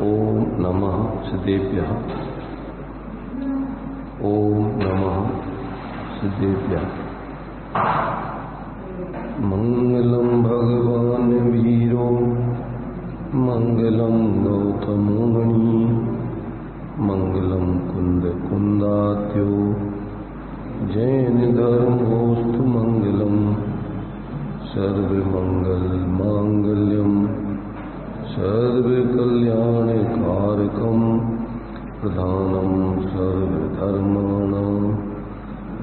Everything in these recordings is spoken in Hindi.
ओम नमः सिद्धेभ्यः। ओम नमः सिद्धेभ्यः। मंगलम भगवान वीरो मंगलम गौतमो मणि मंगलम कुंद कुंदात्यो जैन धर्मोस्तु मंगलम सर्वमंगल मांगल्यम सर्वकल्याणकारकं प्रधानं सर्वधर्माणां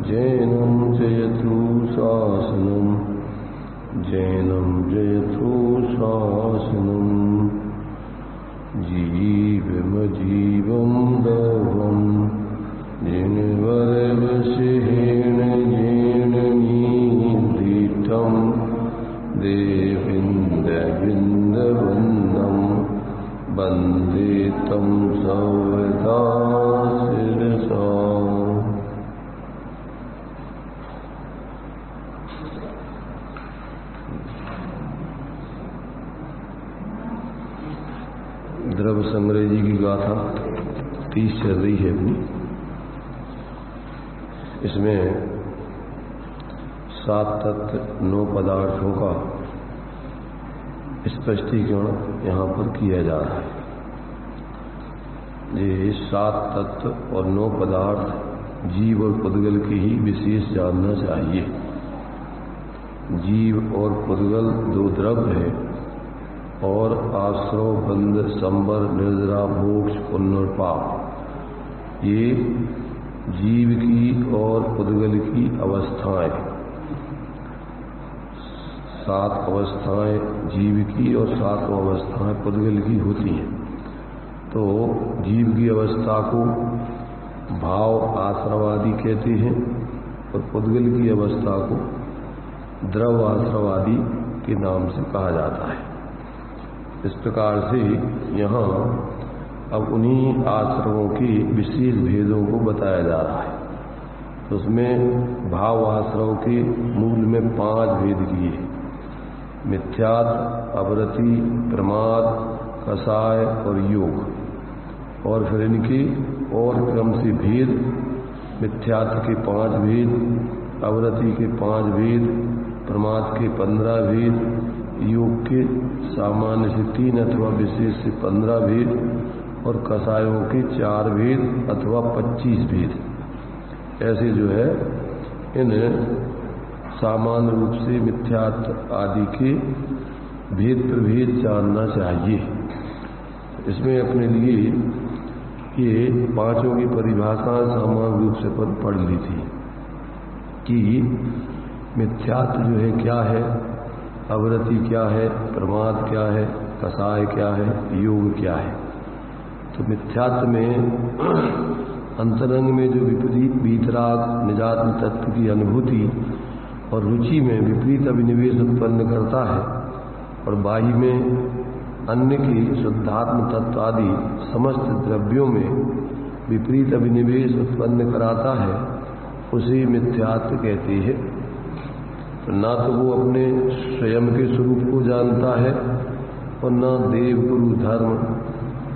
जैनं जयतु शासनं जैनं जयतु शासनं जीवमजीवं दवं जिनवरवशेन येन निधीतं देविन्दविन्दवन्दं वन्दे तं सर्वदा शिरसा। द्रव्य संग्रह जी की गाथा 30 चल रही है अपनी। इसमें 7 तत्व 9 पदार्थों का स्पष्टीकरण यहाँ पर किया जा रहा है। ये 7 तत्व और 9 पदार्थ जीव और पुद्गल के ही विशेष जानना चाहिए। जीव और पुद्गल 2 द्रव्य है और आश्रव बंध संबर निर्जरा मोक्ष पुण्य और पाप, ये जीव की और पुद्गल की अवस्थाएं। 7 अवस्थाएं जीव की और 7 अवस्थाएं पुद्गल की होती हैं। तो जीव की अवस्था को भाव आश्रवादी कहते हैं और पुद्गल की अवस्था को द्रव आश्रवादी के नाम से कहा जाता है। इस प्रकार से यहाँ अब उन्हीं आश्रवों के विशेष भेदों को बताया जा रहा है। तो उसमें भाव आश्रव के मूल में 5 भेद किए हैं: मिथ्यात्व, अवरति, प्रमाद, कषाय और योग। और फिर इनके और क्रम से भेद, मिथ्यात्व के 5 भेद, अवरति के 5 भेद, प्रमाद के 15 भेद, योग के सामान्य से 3 अथवा विशेष से 15 भेद और कषायों के 4 भेद अथवा 25 भेद। ऐसे जो है इन सामान्य रूप से मिथ्यात्व आदि के भेद प्रभेद जानना चाहिए। इसमें अपने लिए ये 5 की परिभाषा सामान्य रूप से पढ़ ली थी कि मिथ्यात्व जो है क्या है, अवरति क्या है, प्रमाद क्या है, कषाय क्या है, योग क्या है। तो मिथ्यात्व में अंतरंग में जो विपरीत वीतराग निजात्म तत्व की अनुभूति और रुचि में विपरीत अभिनिवेश उत्पन्न करता है और बाह्य में अन्य की शुद्धात्म तत्व आदि समस्त द्रव्यों में विपरीत अभिनिवेश उत्पन्न कराता है, उसे मिथ्यात्व कहते हैं। तो ना तो वो अपने स्वयं के स्वरूप को जानता है और न देव गुरु धर्म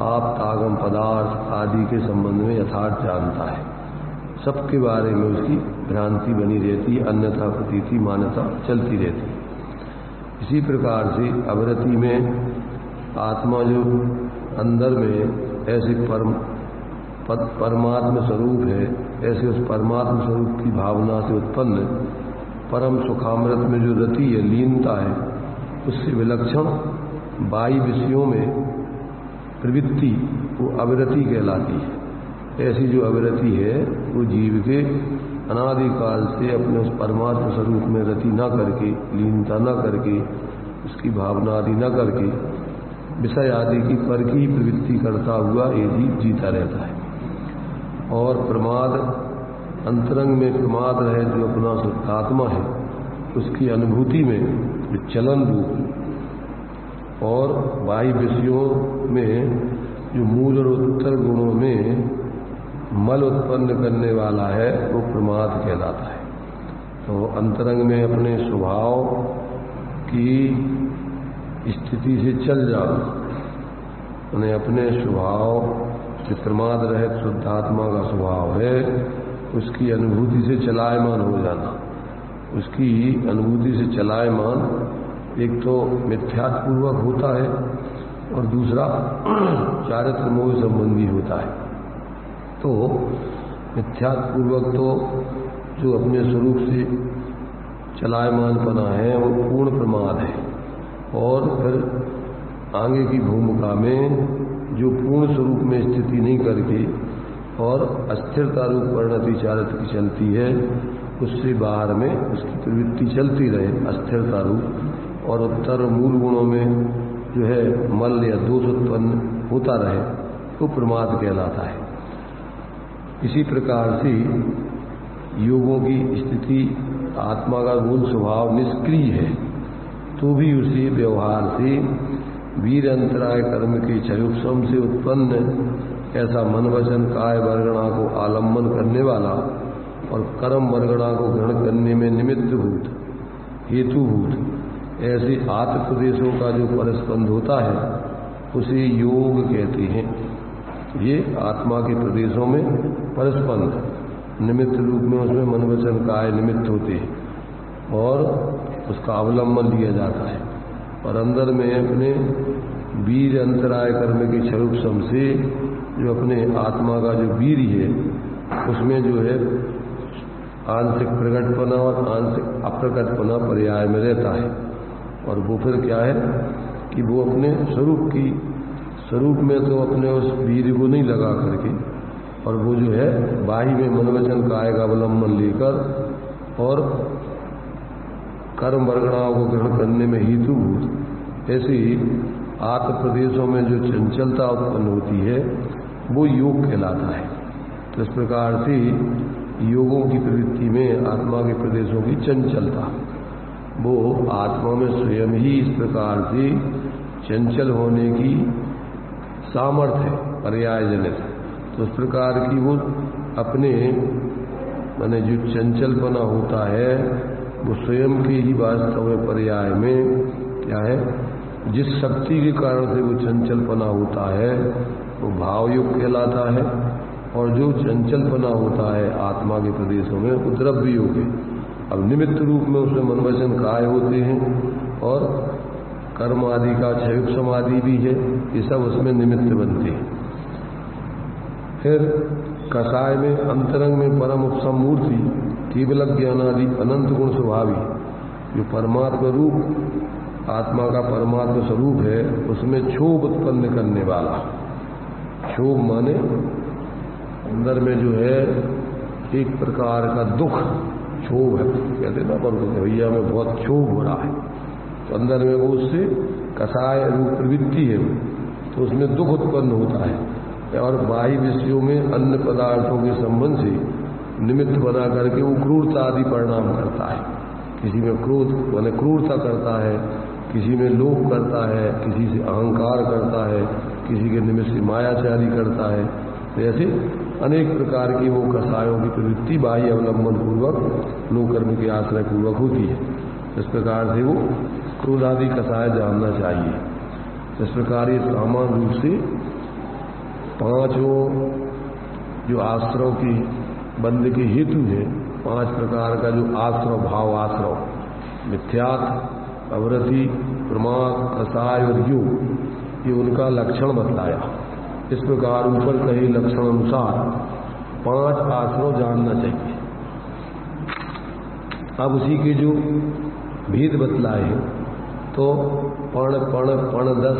आप आगम पदार्थ आदि के संबंध में यथार्थ जानता है। सबके बारे में उसकी भ्रांति बनी रहती है, अन्यथा प्रतीति मान्यता चलती रहती है। इसी प्रकार से अवरति में आत्मा जो अंदर में ऐसे परमात्म स्वरूप है, ऐसे उस परमात्म स्वरूप की भावना से उत्पन्न परम सुखामृत में जो रति है, लीनता है, उससे विलक्षण बाह्य विषयों में प्रवृत्ति वो अविरति कहलाती है। ऐसी जो अविरति है वो जीव के अनादिकाल से अपने उस परमात्म स्वरूप में रति न करके, लीनता न करके, उसकी भावना आदि न करके विषय आदि की पर की प्रवृत्ति करता हुआ ये जीव जीता रहता है। और प्रमाद, अंतरंग में प्रमाद है जो अपना शुद्धात्मा है, उसकी अनुभूति में चलन रूप और बाह्य विषयों में जो मूल और उत्तर गुणों में मल उत्पन्न करने वाला है वो प्रमाद कहलाता है। तो अंतरंग में अपने स्वभाव की स्थिति से चल जाना उन्हें अपने स्वभाव जो प्रमाद रहित शुद्ध आत्मा का स्वभाव है उसकी अनुभूति से चलायमान हो जाना। उसकी अनुभूति से चलायमान एक तो मिथ्यात्पूर्वक होता है और दूसरा चारित्र मोह संबंधी होता है। तो मिथ्यात्पूर्वक तो जो अपने स्वरूप से चलायमानपना है वो पूर्ण प्रमाद है, और फिर आगे की भूमिका में जो पूर्ण स्वरूप में स्थिति नहीं करके और अस्थिरता रूप परिणति चारित्र की चलती है, उससे बाहर में उसकी प्रवृत्ति चलती रहे अस्थिरता रूप, और उत्तर मूल गुणों में जो है मल या दोष उत्पन्न होता रहे तो प्रमाद कहलाता है। इसी प्रकार से योगों की स्थिति आत्मा का मूल स्वभाव निष्क्रिय है, तो भी उसी व्यवहार से वीर अंतराय कर्म के क्षयोपशम से उत्पन्न ऐसा मन वचन काय वर्गणा को आलम्बन करने वाला और कर्म वर्गणा को ग्रहण करने में निमित्तभूत हेतुभूत ऐसे आत्म प्रदेशों का जो परस्पंद होता है उसे योग कहते हैं। ये आत्मा के प्रदेशों में परस्पंद निमित्त रूप में उसमें मन वचन काय निमित्त होते हैं और उसका अवलंबन लिया जाता है, और अंदर में अपने वीर अंतराय कर्म के क्षयोपशम से जो अपने आत्मा का जो वीर है उसमें जो है आंशिक प्रकटपना और आंशिक अप्रकटपना पर्याय में रहता है। और वो फिर क्या है कि वो अपने स्वरूप में तो अपने उस वीर को नहीं लगा करके, और वो जो है बाही में मन वचन काय का अवलंबन लेकर और कर्म वर्गणाओं को ग्रहण करने में हेतुभूत ऐसे ही आत्म प्रदेशों में जो चंचलता उत्पन्न होती है वो योग कहलाता है। तो इस प्रकार से योगों की प्रवृत्ति में आत्मा के प्रदेशों की चंचलता वो आत्मा में स्वयं ही इस प्रकार से चंचल होने की सामर्थ्य है पर्याय जनित। तो इस प्रकार की वो अपने माने जो चंचलपना होता है वो स्वयं के ही वास्तव में पर्याय में क्या है, जिस शक्ति के कारण से वो चंचलपना होता है वो भावयुग कहलाता है, और जो चंचलपना होता है आत्मा के प्रदेशों में वो द्रव्य योग है। अब निमित्त रूप में उसमें मन वचन काय होते हैं और कर्म आदि का क्षयोपशम आदि भी है, ये सब उसमें निमित्त बनते हैं। फिर कसाय में अंतरंग में परम उपसम मूर्ति केवल ज्ञानादि अनंत गुण स्वभावी जो परमात्मा रूप आत्मा का परमात्मा स्वरूप है उसमें क्षोभ उत्पन्न करने वाला। क्षोभ माने अंदर में जो है एक प्रकार का दुख क्षोभ है, कहते ना पर भैया में बहुत क्षोभ हो रहा है, तो अंदर में वो उससे कसाय रूप प्रवृत्ति है तो उसमें दुख उत्पन्न होता है, और बाह्य विषयों में अन्य पदार्थों के संबंध से निमित्त बना करके वो क्रूरता आदि परिणाम करता है। किसी में क्रोध माने क्रूरता करता है, किसी में लोभ करता है, किसी से अहंकार करता है, किसी के निमित्त से मायाचारी करता है। तो ऐसे अनेक प्रकार की वो कसायों की प्रवृत्ति बाह्य अवलंबन पूर्वक लोक कर्म के आश्रय पूर्वक होती है। इस प्रकार से वो क्रोध आदि कसाय जानना चाहिए। इस प्रकार ये सामान्य रूप से पांचों जो आश्रव की बंद के हेतु है, पांच प्रकार का जो आश्रव भाव आश्रव मिथ्यात्व, अवरति, प्रमाद, कसाय और योग, ये उनका लक्षण बतलाया। इस प्रकार ऊपर कहे लक्षण अनुसार पांच आश्रव जानना चाहिए। अब उसी के जो भेद बतलाए हैं तो पण पण पण 10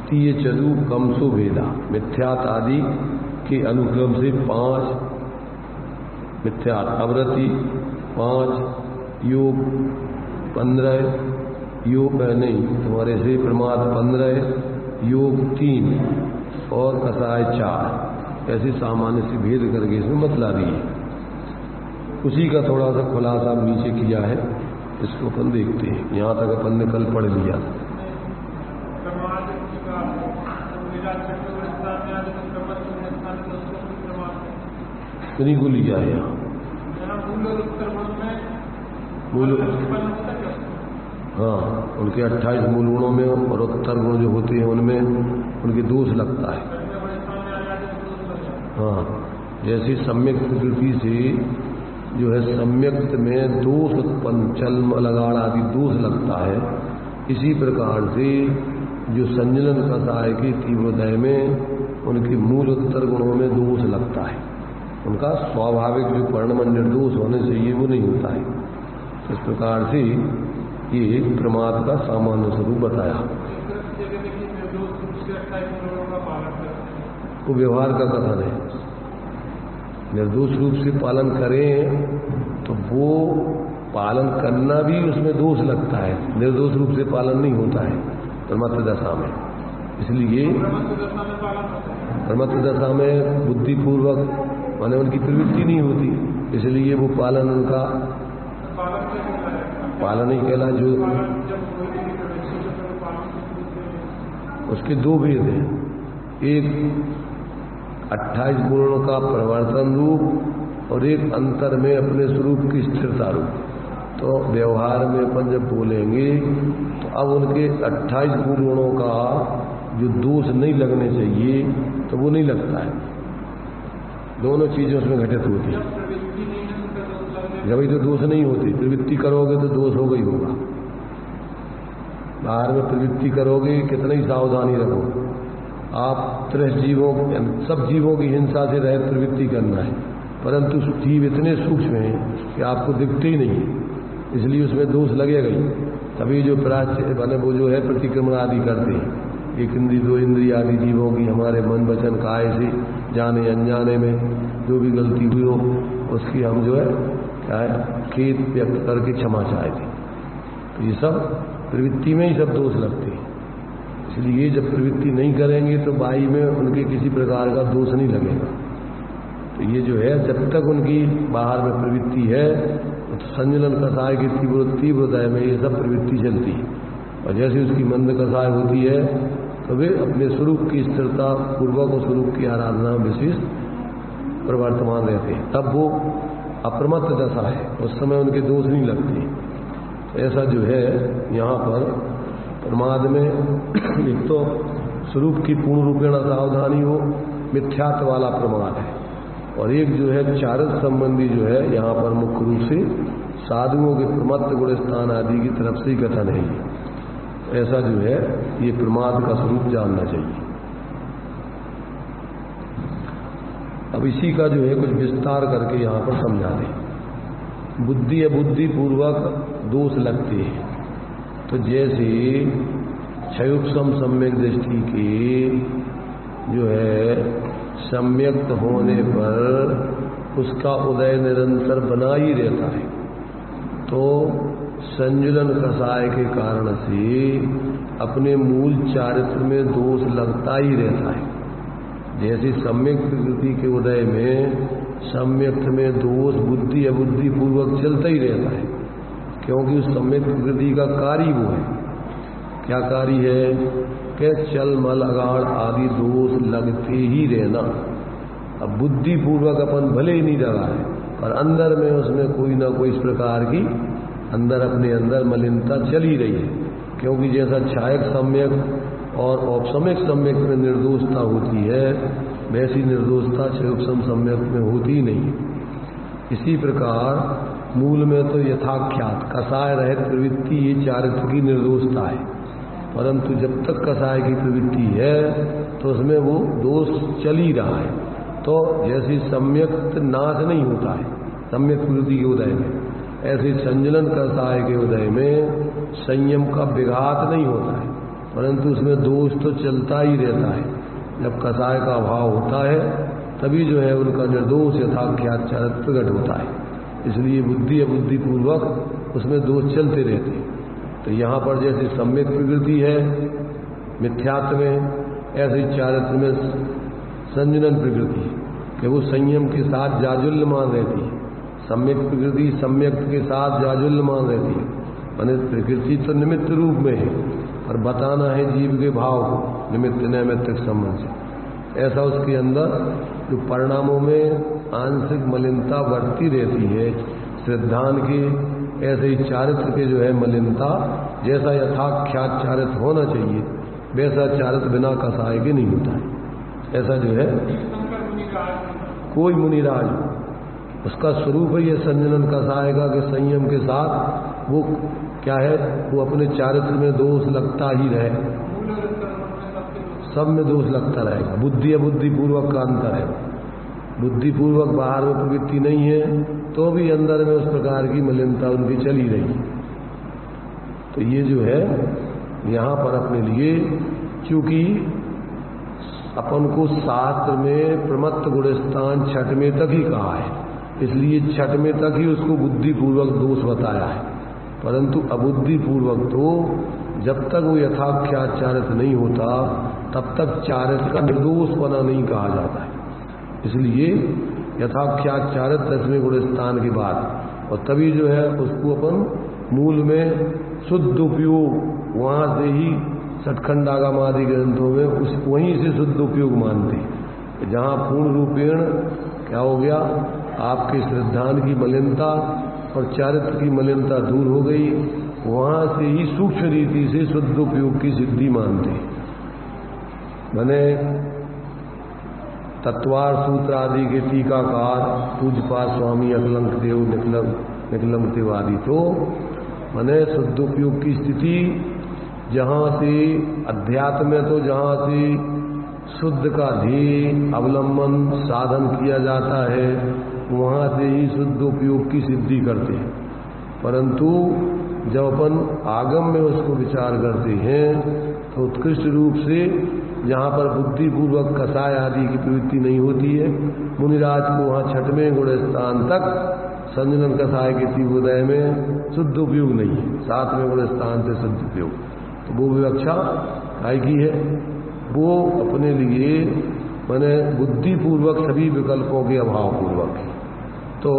तीय चतु कमसो भेदा मिथ्यात आदि के अनुक्रम से 5 मिथ्यात, अवरति 5, योग 15, योग नहीं तुम्हारे से प्रमाद 15, योग 3 और कसाय 4, ऐसे सामान्य से भेद करके इसमें बतला दिए। उसी का थोड़ा सा खुलासा नीचे किया है, इसको अपन देखते हैं। यहाँ तक अपन ने कल पढ़ लिया। इन्हीं को लिया है यहाँ हाँ, उनके 28 मूल गुणों में और उत्तर गुण जो होते हैं उनमें उनके दोष लगता है। हाँ, जैसी सम्यक प्रकृति से जो है सम्यक्त में दोष उत्पन्न, चल लगाड़ आदि दोष लगता है, इसी प्रकार से जो संजलन कसाय के तीव्रोदय में उनके मूल उत्तर गुणों में दोष लगता है। उनका स्वाभाविक जो परिणमन निर्दोष होने चाहिए वो नहीं होता है। इस प्रकार से ये प्रमाद का सामान्य स्वरूप बताया। वो व्यवहार का कथन है। निर्दोष रूप से पालन करें तो वो पालन करना भी उसमें दोष लगता है, निर्दोष रूप से पालन नहीं होता है प्रमत्त दशा में। इसलिए प्रमत्त दशा में बुद्धिपूर्वक माने उनकी प्रवृत्ति नहीं होती, इसलिए वो पालन उनका पालन ही कहला। जो उसके दो भेद हैं, एक 28 गुणों का प्रवर्तन रूप और एक अंतर में अपने स्वरूप की स्थिरता रूप। तो व्यवहार में अपन जब बोलेंगे तो अब उनके 28 गुणों का जो दोष नहीं लगने चाहिए तो वो नहीं लगता है। दोनों चीजें उसमें घटित होती है। जब ही तो दोष नहीं होती, प्रवृत्ति करोगे तो दोष होगा ही होगा। बाहर में प्रवृत्ति करोगे कितना ही सावधानी रखो, आप 30 जीवों सब जीवों की हिंसा से रहित प्रवृत्ति करना है, परंतु जीव इतने सूक्ष्म हैं कि आपको दिखते ही नहीं, इसलिए उसमें दोष लगेगा ही। तभी जो प्राच्य बने वो जो है प्रतिक्रमण आदि करते हैं, एक इंद्री दो इंद्री आदि जीवों की हमारे मन वचन काय से जाने अनजाने में जो भी गलती हुई हो उसकी हम जो है क्या है खेद व्यक्त करके क्षमा चाहते। तो ये सब प्रवृत्ति में ही सब दोष लगते हैं। इसलिए जब प्रवृत्ति नहीं करेंगे तो बाई में उनके किसी प्रकार का दोष नहीं लगेगा। तो ये जो है जब तक उनकी बाहर में प्रवृत्ति है तो संजलन कसाय की तीव्रता में ये सब प्रवृत्ति चलती है, और जैसे उसकी मंद कसाय होती है तो वे अपने स्वरूप की स्थिरता पूर्वक और स्वरूप की आराधना विशेष प्रवर्तमान रहते हैं। तब वो अप्रमत्त दशा है, उस समय उनके दोष नहीं लगते। ऐसा जो है यहाँ पर प्रमाद में एक तो स्वरूप की पूर्ण रूपेण सावधानी हो, मिथ्यात्व वाला प्रमाद है, और एक जो है चारित्र संबंधी जो है यहाँ पर मुख्य रूप से साधुओं के प्रमत्त गुण स्थान आदि की तरफ से ही कथन है। ऐसा जो है ये प्रमाद का स्वरूप जानना चाहिए। अब इसी का जो है कुछ विस्तार करके यहाँ पर समझा दें। बुद्धि अबुद्धि पूर्वक दोष लगते हैं, तो जैसे क्षयोपम सम्यक दृष्टि के जो है सम्यक्त होने पर उसका उदय निरंतर बना ही रहता है, तो संजुलन कसाय के कारण से अपने मूल चारित्र में दोष लगता ही रहता है। जैसे सम्यक प्रकृति के उदय में सम्यक्त में दोष बुद्धि अबुद्धि पूर्वक चलता ही रहता है, क्योंकि उस सम्यक प्रकृति का कार्य वो है। क्या कार्य है कि चल मल अगाड़ आदि दोष लगते ही रहना। अब बुद्धि पूर्वक अपन भले ही नहीं लगा है, पर अंदर में उसमें कोई ना कोई इस प्रकार की अंदर अपने अंदर मलिनता चल ही रही है, क्योंकि जैसा छायक सम्यक और औपसमिक सम्यक में निर्दोषता होती है वैसी निर्दोषता क्षयोपम सम्यक में होती ही नहीं। इसी प्रकार मूल में तो यथाख्यात कसाय रहित प्रवृत्ति ये चारित्र की निर्दोषता है, परंतु जब तक कसाय की प्रवृत्ति है तो उसमें वो दोष चल ही रहा है। तो जैसे सम्यक नाश नहीं होता है सम्यक प्रवृत्ति के उदय में, ऐसे संजलन कसाय के उदय में संयम का विघात नहीं होता है, परंतु उसमें दोष तो चलता ही रहता है। जब कसाय का अभाव होता है तभी जो है उनका निर्दोष यथाख्यात चारित्र प्रकट होता है। इसलिए बुद्धि अबुद्धि पूर्वक उसमें दोष चलते रहते हैं। तो यहाँ पर जैसे सम्यक प्रकृति है मिथ्यात्व में, ऐसे चारित्र में संजनन प्रकृति कि वो संयम के साथ जाजुल्यमान रहती है। सम्यक प्रकृति सम्यक के साथ जाजुल्यमान रहती है, माने प्रकृति तो निमित्त रूप में है पर बताना है जीव के भाव को निमित्त नैमित्तिक संबंध से। ऐसा उसके अंदर जो परिणामों में आंशिक मलिनता बढ़ती रहती है श्रद्धान की, ऐसे ही चारित्र के जो है मलिनता जैसा यथाख्यात चारित होना चाहिए वैसा चारित बिना कसाय के नहीं होता है। ऐसा जो है कोई मुनिराज उसका स्वरूप है ये संजनन कसाय का कि संयम के साथ वो क्या है, वो अपने चारित्र में दोष लगता ही रहे, सब में दोष लगता रहेगा। बुद्धि अबुद्धिपूर्वक का अंतर है। बुद्धिपूर्वक बाहर में प्रवृत्ति नहीं है तो भी अंदर में उस प्रकार की मलिनता उनकी चली रही। तो ये जो है यहाँ पर अपने लिए, चूंकि अपन को शास्त्र में प्रमत्त गुणस्थान छठवें तक ही कहा है, इसलिए छठवें तक ही उसको बुद्धिपूर्वक दोष बताया है। परंतु अबुद्धिपूर्वक तो जब तक वो यथाख्यात चारित नहीं होता तब तक चारित का निर्दोषपना नहीं कहा जाता है। इसलिए यथाख्यात चारित 10वें गुणस्थान के बाद, और तभी जो है उसको अपन मूल में शुद्ध उपयोग वहाँ से ही सटखंडागम आदि ग्रंथों में वहीं से शुद्ध उपयोग मानते हैं, जहाँ पूर्ण रूपेण क्या हो गया, आपके श्रद्धान की मलिनता और चारित्र की मलिनता दूर हो गई, वहाँ से ही सूक्ष्म रीति से शुद्ध उपयोग की सिद्धि मानते हैं। मैंने तत्वार सूत्र आदि के टीकाकार पूज्यपाद स्वामी अकलंक देव निकलंक देव आदि तो मैंने शुद्ध उपयोग की स्थिति जहाँ से अध्यात्म में तो जहाँ से शुद्ध का ध्येय अवलंबन साधन किया जाता है वहाँ से ही शुद्ध उपयोग की सिद्धि करते हैं। परंतु जब अपन आगम में उसको विचार करते हैं तो उत्कृष्ट रूप से जहाँ पर बुद्धिपूर्वक कसाय आदि की प्रवृत्ति नहीं होती है, मुनिराज को वहाँ छठवें गुणस्थान तक संजनन कसाय के तीव्रोदय में शुद्ध उपयोग नहीं है, 7वें गुणस्थान से शुद्ध उपयोग। तो वो विवक्षा काय की है, वो अपने लिए मैंने बुद्धिपूर्वक सभी विकल्पों के अभाव पूर्वक है। तो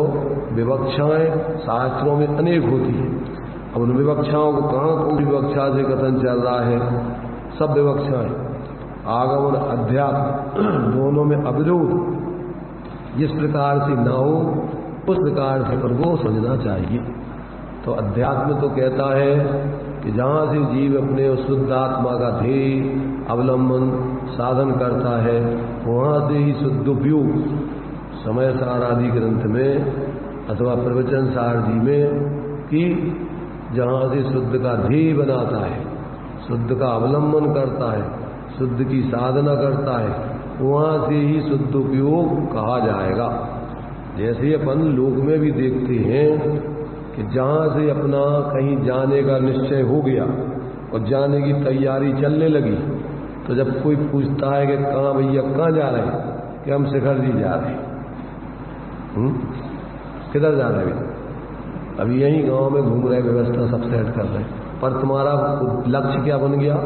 विवक्षाएं शास्त्रों में अनेक होती हैं। अब उन विवक्षाओं को कहाँ कौन विवक्षा से कथन चल रहा है, सब विवक्षाएं आगमन अध्यात्म दोनों में अविरोध जिस प्रकार से न हो उस प्रकार से पर वो समझना चाहिए। तो अध्यात्म तो कहता है कि जहाँ से जीव अपने उस शुद्ध आत्मा का ध्येय अवलंबन साधन करता है वहाँ से ही शुद्ध उपयोग समय सार आदि ग्रंथ में अथवा प्रवचन सार जी में कि जहाँ से शुद्ध का ध्येय बनाता है, शुद्ध का अवलंबन करता है, शुद्ध की साधना करता है, वहाँ से ही शुद्ध उपयोग कहा जाएगा। जैसे अपन लोक में भी देखते हैं कि जहाँ से अपना कहीं जाने का निश्चय हो गया और जाने की तैयारी चलने लगी, तो जब कोई पूछता है कि कहाँ भैया कहाँ जा रहे हैं, कि हम शिखर जी जा रहे हैं। किधर जा रहे हैं? अभी यहीं गांव में घूम रहे, व्यवस्था सब सेट कर रहे हैं, पर तुम्हारा लक्ष्य क्या बन गया?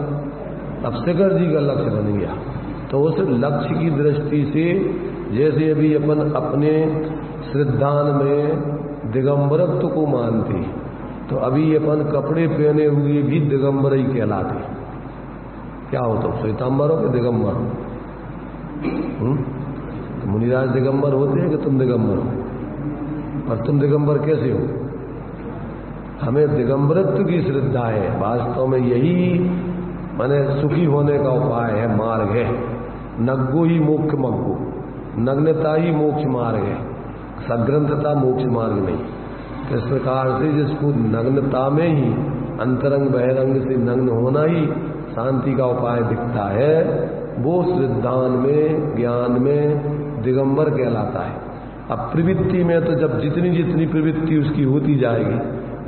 अब शिखर जी का लक्ष्य बन गया। तो उस लक्ष्य की दृष्टि से जैसे अभी अपन अपने श्रद्धान में दिगंबरत्व को मानते, तो अभी अपन कपड़े पहने हुए भी दिगंबर ही कहलाते। क्या हो तुम श्वेतांबर हो कि दिगंबर हो? तो मुनिराज दिगंबर होते हैं कि तुम दिगंबर हो? और तुम दिगंबर कैसे हो? हमें दिगंबरत्व की श्रद्धा है। वास्तव में यही माने सुखी होने का उपाय है, मार्ग है। नग्गो ही मोक्ष मग्गो, नग्नता ही मोक्ष मार्ग है, सग्रंथता मोक्ष मार्ग नहीं। इस प्रकार से जिसको नग्नता में ही अंतरंग बहिरंग से नग्न होना ही शांति का उपाय दिखता है, वो श्रद्धान में ज्ञान में दिगंबर कहलाता है। अब प्रवृत्ति में तो जब जितनी जितनी प्रवृत्ति उसकी होती जाएगी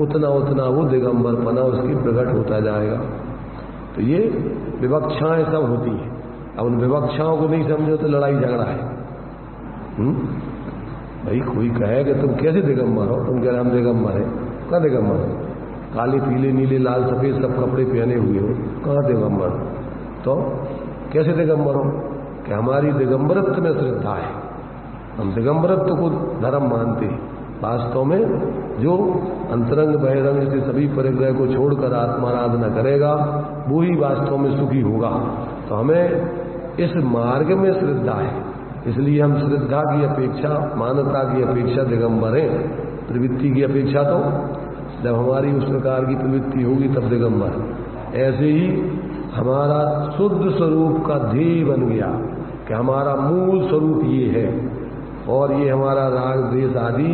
उतना उतना वो दिगंबरपना उसकी प्रकट होता जाएगा। तो ये विवक्षाएं सब होती हैं। अब उन विवक्षाओं को नहीं समझो तो लड़ाई झगड़ा है। भाई कोई कहे कि तुम कैसे दिगंबर हो, तुम कह रहे हम दिगंबर है, कहाँ दिगंबर हो? काले पीले नीले लाल सफेद सब कपड़े पहने हुए हो, कहाँ दिगंबर? तो कैसे दिगंबर हो? कि हमारी दिगंबरत्व में श्रद्धा है, हम दिगंबरत्व को धर्म मानते हैं। वास्तव में जो अंतरंग बहिरंग से सभी परिग्रह को छोड़कर आत्माराधना करेगा वो ही वास्तव में सुखी होगा। तो हमें इस मार्ग में श्रद्धा है, इसलिए हम श्रद्धा की अपेक्षा मानवता की अपेक्षा दिगंबर हैं, प्रवृत्ति की अपेक्षा तो जब हमारी उस प्रकार की प्रवृत्ति होगी तब दिगंबर। ऐसे ही हमारा शुद्ध स्वरूप का ध्येय बन गया कि हमारा मूल स्वरूप ये है, और ये हमारा राग द्वेष आदि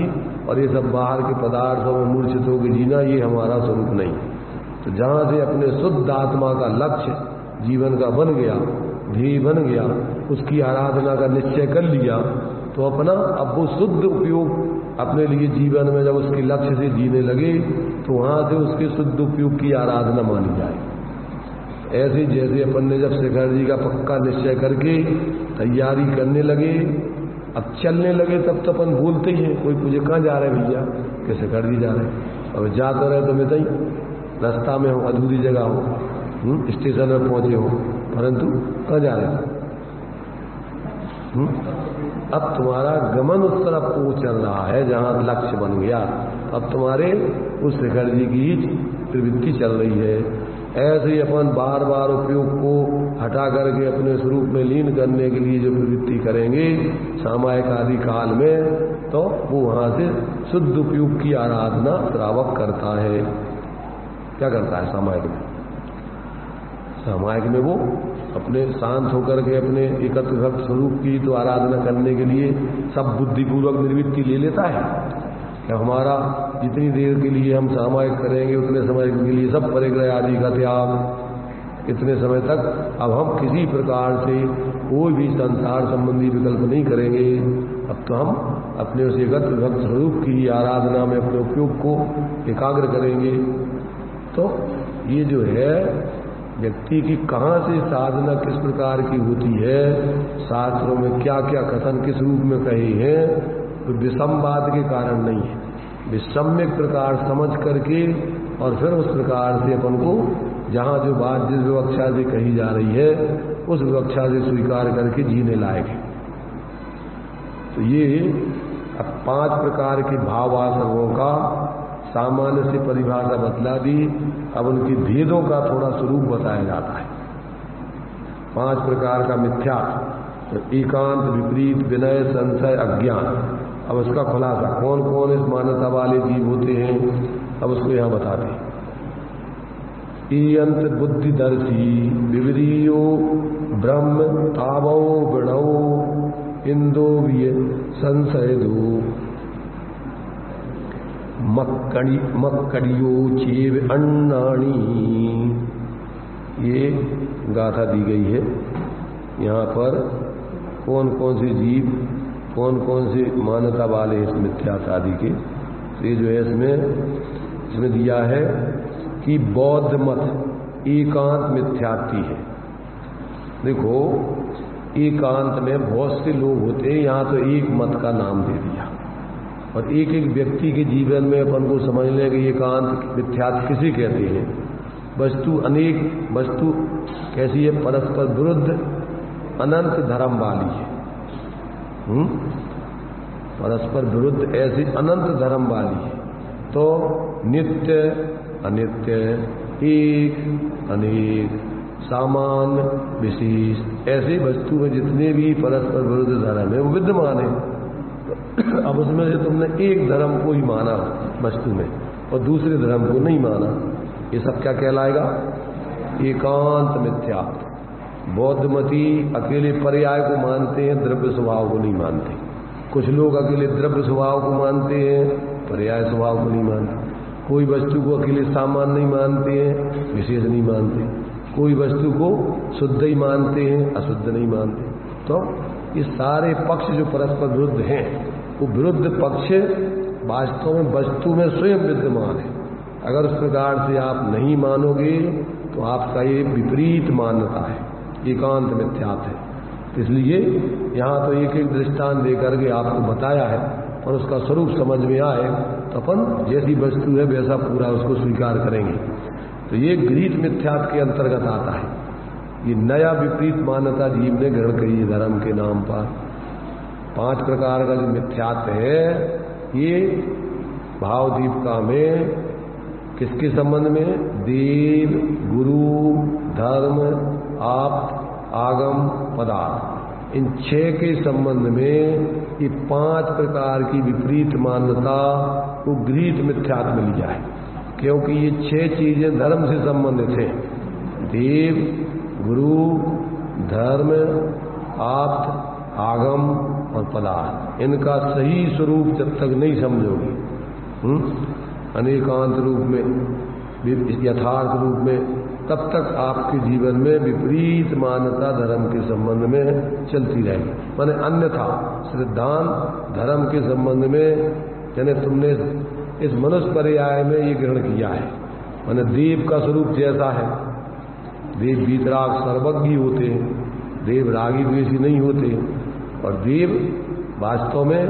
और ये सब बाहर के पदार्थों में मूर्छित होकर जीना ये हमारा स्वरूप नहीं। तो जहाँ से अपने शुद्ध आत्मा का लक्ष्य जीवन का बन गया, ध्येय बन गया, उसकी आराधना का निश्चय कर लिया, तो अपना अब वो शुद्ध उपयोग अपने लिए जीवन में जब उसके लक्ष्य से जीने लगे तो वहाँ से उसके शुद्ध उपयोग की आराधना मानी जाए। ऐसे जैसे अपन ने जब शेखर जी का पक्का निश्चय करके तैयारी करने लगे, अब चलने लगे, तब तो अपन बोलते ही हैं, कोई पूछे कहाँ जा रहे भैया, कि शेखर जी जा रहे। अब जाते रहे तो मैं तो रास्ता में हो, अधूरी जगह हो, स्टेशन में पहुंचे हो, परंतु कहाँ जा रहे। अब तुम्हारा गमन उस तरफ को चल रहा है जहाँ लक्ष्य बन गया, अब तुम्हारे उस शेखर जी की प्रवृत्ति चल रही है। ऐसे ही अपन बार बार उपयोग को हटा करके अपने स्वरूप में लीन करने के लिए जो प्रवृत्ति करेंगे सामायिक आदि काल में, तो वो वहाँ से शुद्ध उपयोग की आराधना श्रावक करता है। क्या करता है सामायिक में? सामायिक में वो अपने शांत होकर के अपने एकत्र भक्त स्वरूप की तो आराधना करने के लिए सब बुद्धिपूर्वक निर्वृत्ति ले लेता है कि हमारा जितनी देर के लिए हम सामायिक करेंगे उतने समय के लिए सब परिग्रह आदि का त्याग, इतने समय तक अब हम किसी प्रकार से कोई भी संसार संबंधी विकल्प नहीं करेंगे। अब तो हम अपने उस एकत्र भक्त स्वरूप की आराधना में अपने उपयोग को एकाग्र करेंगे। तो ये जो है व्यक्ति की कहाँ से साधना किस प्रकार की होती है, शास्त्रों में क्या क्या कथन किस रूप में कहे हैं, तो विषमवाद के कारण नहीं है। विषम्यक प्रकार समझ करके और फिर उस प्रकार से अपन को जहाँ जो बात जिस विवक्षा से कही जा रही है उस विवक्षा से स्वीकार करके जीने लायक है। तो ये अब 5 प्रकार के भाव आश्रमों का सामान्य से परिभाषा बतला दी। अब उनकी भेदों का थोड़ा स्वरूप बताया जाता है। 5 प्रकार का मिथ्या, तो एकांत, विपरीत, विनय, संशय, अज्ञान। अब उसका खुलासा कौन कौन इस मान्यता वाले जीव होते हैं, अब उसको यहाँ बताते हैं। ईयंत बुद्धिदर्शी विवरीयो ब्रह्म तावो विणो इंदो संशय दो मक्कड़ियो चेव अन्नाणी। ये गाथा दी गई है। यहाँ पर कौन कौन से जीव, कौन कौन से मान्यता वाले इस मिथ्याचारी के, तो ये जो है इसमें दिया है कि बौद्ध मत एकांत मिथ्यात्वी है। देखो एकांत में बहुत से लोग होते हैं, यहाँ तो एक मत का नाम दे दिया और एक एक व्यक्ति के जीवन में अपन को समझ लें कि एकांत मिथ्यात्व किसे कहते हैं। वस्तु अनेक, वस्तु कैसी है, परस्पर विरुद्ध अनंत धर्म वाली है। परस्पर विरुद्ध ऐसी अनंत धर्म वाली है। तो नित्य अनित्य, एक अनेक, सामान्य विशेष, ऐसे वस्तु में जितने भी परस्पर विरुद्ध धर्म है वो विद्यमान है। अब उसमें से तुमने एक धर्म को ही माना वस्तु में और दूसरे धर्म को नहीं माना, ये सब क्या कहलाएगा? एकांत मिथ्या। बौद्धमती अकेले पर्याय को मानते हैं, द्रव्य स्वभाव को नहीं मानते। कुछ लोग अकेले द्रव्य स्वभाव को मानते हैं, पर्याय स्वभाव को नहीं मानते। कोई वस्तु को अकेले सामान्य नहीं मानते हैं, विशेष नहीं मानते। कोई वस्तु को शुद्ध ही मानते हैं, अशुद्ध नहीं मानते। तो ये सारे पक्ष जो परस्पर विरुद्ध हैं, वो विरुद्ध पक्ष वास्तव में वस्तु में स्वयं विद्यमान है। अगर उस प्रकार से आप नहीं मानोगे तो आपका ये विपरीत मान्यता है, एकांत मिथ्यात्व है। इसलिए यहाँ तो एक एक दृष्टांत देकर के आपको बताया है और उसका स्वरूप समझ में आए तो अपन जैसी वस्तु है वैसा पूरा उसको स्वीकार करेंगे। तो ये गृहीत मिथ्यात्व के अंतर्गत आता है। ये नया विपरीत मान्यता जीव ने ग्रहण करी है धर्म के नाम पर। 5 प्रकार का जो मिथ्यात्व है ये भाव दीपिका में किसके संबंध में? देव, गुरु, धर्म, आप, आगम, पदार्थ, इन 6 के संबंध में ये 5 प्रकार की विपरीत मान्यता को गृहीत मिथ्यात्व मिल जाए। क्योंकि ये 6 चीजें धर्म से संबंधित हैं। देव, गुरु, धर्म, आप्त, आगम और पदार्थ। इनका सही स्वरूप जब तक नहीं समझोगे, अनेकांत रूप में, यथार्थ रूप में, तब तक आपके जीवन में विपरीत मान्यता धर्म के संबंध में चलती रहेगी। माने अन्यथा सिद्धांत धर्म के संबंध में, यानी तुमने इस मनुष्य पर्याय में ये ग्रहण किया है। माने देव का स्वरूप जैसा है, देव वीतराग सर्वज्ञ होते हैं, देव रागी द्वेषी नहीं होते। और देव वास्तव में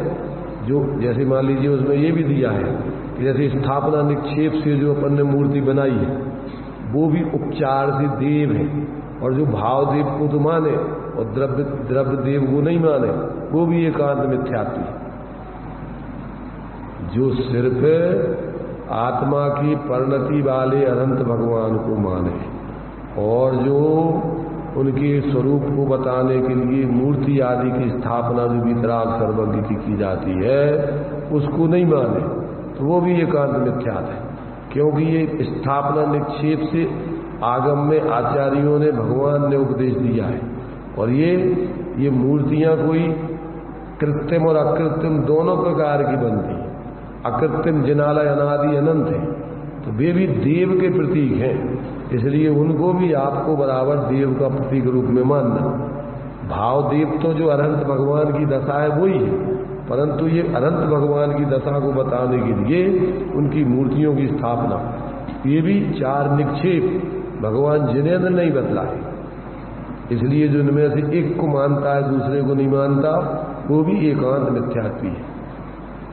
जो, जैसे मान लीजिए उसमें ये भी दिया है कि जैसे स्थापना निक्षेप से जो अपन ने मूर्ति बनाई है, वो भी उपचार से देव है। और जो भाव देव को तो माने और द्रव्य देव को नहीं माने, वो भी एकांत मिथ्यात्व है। जो सिर्फ आत्मा की परिणति वाले अनंत भगवान को माने और जो उनके स्वरूप को बताने के लिए मूर्ति आदि की स्थापना जो वीतराग सर्वज्ञ की जाती है, उसको नहीं माने, तो वो भी एकांत मिथ्यात्व है। क्योंकि ये स्थापना निक्षेप से आगम में आचार्यों ने, भगवान ने उपदेश दिया है। और ये मूर्तियां कोई कृत्रिम और अकृत्रिम दोनों प्रकार की बनती हैं। अकृत्रिम जिनालय अनादि अनंत है, तो वे भी देव के प्रतीक हैं, इसलिए उनको भी आपको बराबर देव का प्रतीक रूप में मानना। भाव देव तो जो अनंत भगवान की दशा है वही है, परंतु ये अनंत भगवान की दशा को बताने के लिए उनकी मूर्तियों की स्थापना, ये भी 4 निक्षेप भगवान जिनेंद्र नहीं बतलाए। इसलिए जो इनमें से एक को मानता है दूसरे को नहीं मानता, वो भी एकांत मिथ्यात्वी है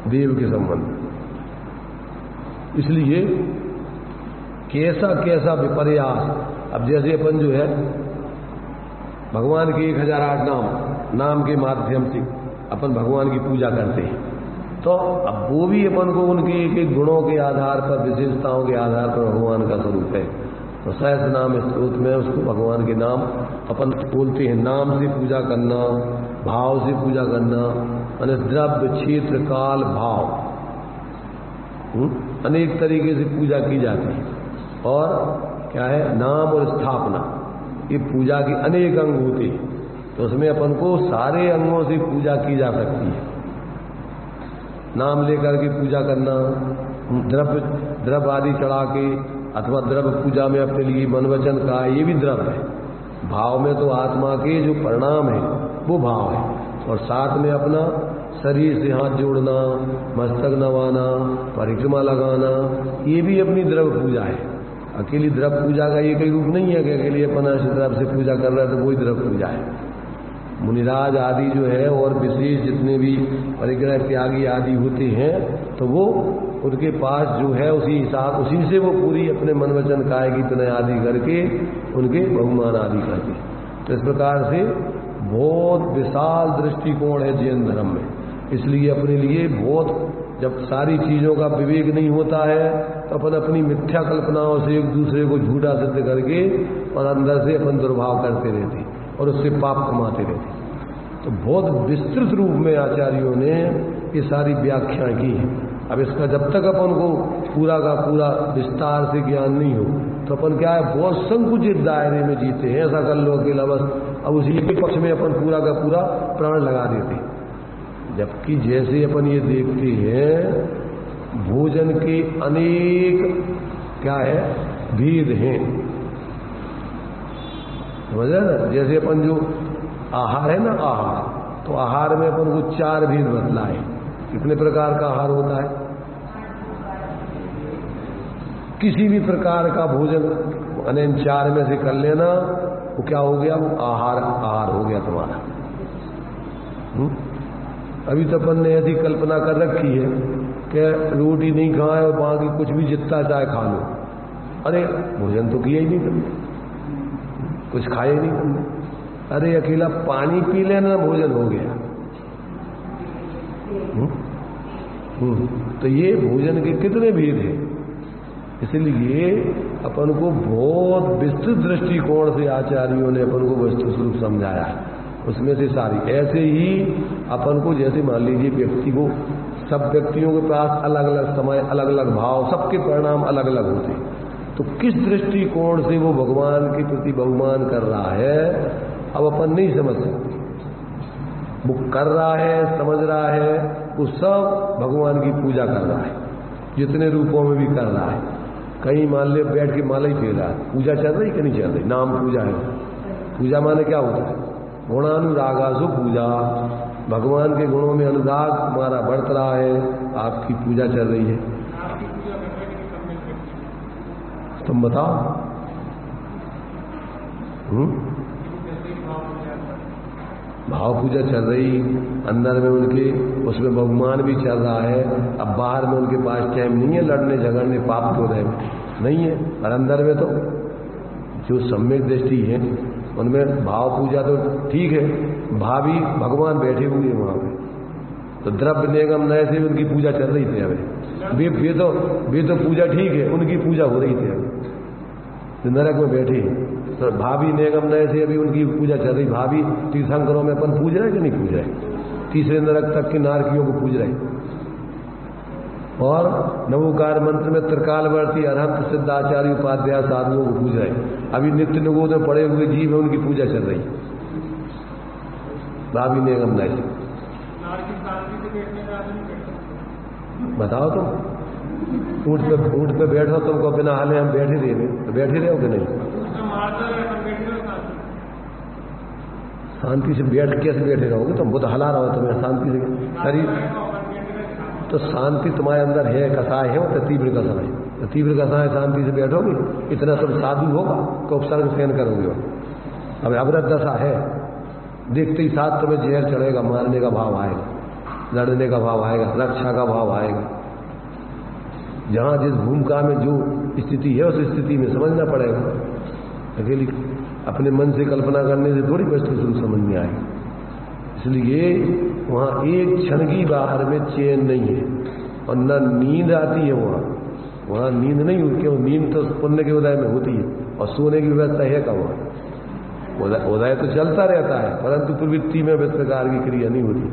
देव के संबंध। इसलिए कैसा कैसा विपर्यास। अब जैसे अपन जो है भगवान के 1008 नाम के माध्यम से अपन भगवान की पूजा करते हैं, तो अब वो भी अपन को उनके एक एक गुणों के आधार पर, विशेषताओं के आधार पर भगवान का स्वरूप है। तो सहस्र नाम स्तोत्र में उसको भगवान के नाम अपन बोलते हैं। नाम से पूजा करना, भाव से पूजा करना, माने द्रव्य, क्षेत्र, काल, भाव, अनेक तरीके से पूजा की जाती है। और क्या है, नाम और स्थापना, ये पूजा के अनेक अंग होते हैं। तो उसमें अपन को सारे अंगों से पूजा की जा सकती है। नाम लेकर के पूजा करना, द्रव्य आदि चढ़ा के, अथवा द्रव्य पूजा में अपने लिए मन वचन का, ये भी द्रव्य है। भाव में तो आत्मा के जो परिणाम है वो भाव है। और साथ में अपना शरीर से हाथ जोड़ना, मस्तक नवाना, परिक्रमा लगाना, ये भी अपनी द्रव्य पूजा है। अकेली द्रव्य पूजा का ये कोई रूप नहीं है कि अकेले अपन द्रव्य से पूजा कर रहा है तो वही द्रव्य पूजा है। मुनिराज आदि जो है और विशेष जितने भी परिग्रह त्यागी आदि होते हैं, तो वो उनके पास जो है उसी हिसाब, उसी से वो पूरी अपने मन वचन काय की पुनः आदि करके उनके बहुमान आदि करके। तो इस प्रकार से बहुत विशाल दृष्टिकोण है जैन धर्म में। इसलिए अपने लिए बहुत, जब सारी चीजों का विवेक नहीं होता है तो अपन अपनी मिथ्या कल्पनाओं से एक दूसरे को झूठा सिद्ध करके और अंदर से अपन दुर्भाव करते रहते और उससे पाप कमाते रहते। तो बहुत विस्तृत रूप में आचार्यों ने ये सारी व्याख्याएं की हैं। अब इसका जब तक अपन को पूरा का पूरा विस्तार से ज्ञान नहीं हो तो अपन क्या है, बहुत संकुचित दायरे में जीते हैं। ऐसा कर लो अकेला बस, अब उसी के पक्ष में अपन पूरा का पूरा प्राण लगा देते। जबकि जैसे अपन ये देखते हैं भोजन के अनेक क्या है भेद हैं, समझ रहे ना। जैसे अपन जो आहार है ना, आहार, तो आहार में अपन को 4 भेद बतलाए। कितने प्रकार का आहार होता है? किसी भी प्रकार का भोजन अने 4 में से कर लेना, वो क्या हो गया, वो आहार हो गया तुम्हारा। अभी तो अपन ने ऐसी कल्पना कर रखी है कि रोटी नहीं खाए और बाकी कुछ भी जितना चाहे खा लो। अरे भोजन तो किया ही नहीं तुमने, कुछ खाया ही नहीं तुमने। अरे अकेला पानी पी लेना भोजन हो गया। तो ये भोजन के कितने भेद हैं। इसलिए अपन को बहुत विस्तृत दृष्टिकोण से आचार्यों ने अपन को वस्तु स्वरूप समझाया है। उसमें से सारी ऐसे ही अपन को, जैसे मान लीजिए व्यक्ति को सब व्यक्तियों के पास अलग अलग समय, अलग अलग भाव, सबके परिणाम अलग अलग होते हैं। तो किस दृष्टिकोण से वो भगवान के प्रति बहुमान कर रहा है अब अपन नहीं समझ सकते। वो कर रहा है, समझ रहा है, वो सब भगवान की पूजा कर रहा है, जितने रूपों में भी कर रहा है। कहीं मान ले बैठ के माला ही फेर रहा है, पूजा चल रही कि नहीं चल रही? नाम पूजा है। पूजा माने क्या होता है? गुणानुरागासु पूजा, भगवान के गुणों में अनुराग हमारा बढ़त रहा है, आपकी पूजा चल रही है। तुम बताओ। भाव पूजा चल रही, अंदर में उनके उसमें बहुमान भी चल रहा है। अब बाहर में उनके पास टाइम नहीं है लड़ने झगड़ने पाप को रहे नहीं है, और अंदर में तो जो सम्यक दृष्टि है उनमें भाव पूजा तो ठीक है, भावी भगवान बैठे हुए हैं वहां पे, तो द्रव्य निगम नए से उनकी पूजा चल रही थी। अभी वे तो पूजा ठीक है, उनकी पूजा हो रही थी। अभी नरक में बैठे तो भाभी निगम नए से अभी उनकी पूजा चल रही। भाभी तीर्थंकरों में अपन पूज रहे कि नहीं पूज रहे? तीसरे नरक तक के नारकियों को पूज रहे। और नवोकार मंत्र में त्रिकालवर्ती अरहंत सिद्धाचार्य उपाध्याय साधुओं को पूज रहे। अभी नित्य निगोद में पड़े हुए जीव है, उनकी पूजा चल रही। भाभी निगम नए से बताओ तुम। ऊँट पे बैठो, तुमको बिना हाले हम बैठे रहे, तो बैठे रहे हो कि नहीं? शांति से बैठ कैसे बैठे रहोगे? तुम बुद्ध हला रहो, तुम्हें शांति से शरीर तो शांति तुम्हारे अंदर है, कसाय है, तो तीव्र कसाय, तो तीव्र कसाय शांति से बैठोगे? इतना सब साधु होगा तो उपसर्ग सहन करोगे। अब अवरत दशा है, देखते ही साथ तुम्हें जहर चढ़ेगा, मारने का भाव आएगा, लड़ने का भाव आएगा, रक्षा का भाव आएगा। जहां जिस भूमिका में जो स्थिति है उस स्थिति में समझना पड़ेगा। अकेली अपने मन से कल्पना करने से थोड़ी वस्तु स्वरूप समझ में आएगी। इसलिए वहां एक क्षण की बाहर में चैन नहीं है, और न नींद आती है। वहां नींद नहीं होती, क्यों? नींद तो पुण्य के उदय में होती है, और सोने की व्यवस्था है का वहां उदय तो चलता रहता है, परंतु प्रवृत्ति में इस प्रकार की क्रिया नहीं होती।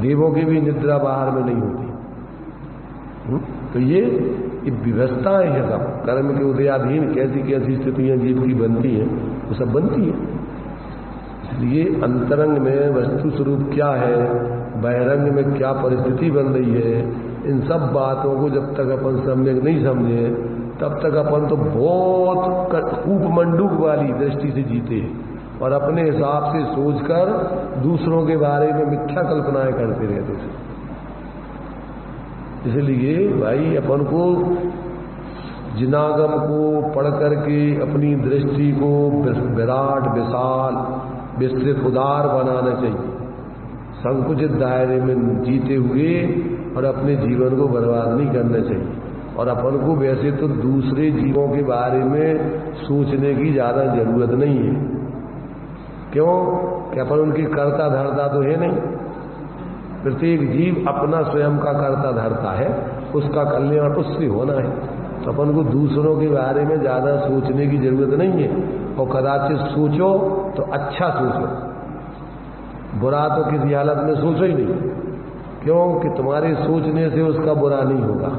देवों की भी निद्रा बाहर में नहीं होती। तो ये व्यवस्थाएं हैं सब कर्म के उदयाधीन, कैसी कैसी स्थितियां जीव की बनती हैं, वो सब बनती है। इसलिए अंतरंग में वस्तु स्वरूप क्या है, बहिरंग में क्या परिस्थिति बन रही है, इन सब बातों को जब तक अपन सम्यक नहीं समझे तब तक अपन तो बहुत कूपमंडूक वाली दृष्टि से जीते हैं, और अपने हिसाब से सोचकर दूसरों के बारे में मिथ्या कल्पनाएं करते रहते थे। इसलिए भाई अपन को जिनागम को पढ़ करके अपनी दृष्टि को विराट, विशाल, विस्तृत, उदार बनाना चाहिए, संकुचित दायरे में जीते हुए, और अपने जीवन को बर्बाद नहीं करना चाहिए। और अपन को वैसे तो दूसरे जीवों के बारे में सोचने की ज्यादा जरूरत नहीं है। क्यों? कि अपन उनकी कर्ता धर्ता तो है नहीं। प्रत्येक जीव अपना स्वयं का कर्ता धरता है, उसका कल्याण उससे होना है। तो अपन को दूसरों के बारे में ज्यादा सोचने की जरूरत नहीं है। और कदाचित सोचो तो अच्छा सोचो, बुरा तो किसी हालत में सोचो ही नहीं। क्यों? कि तुम्हारे सोचने से उसका बुरा नहीं होगा,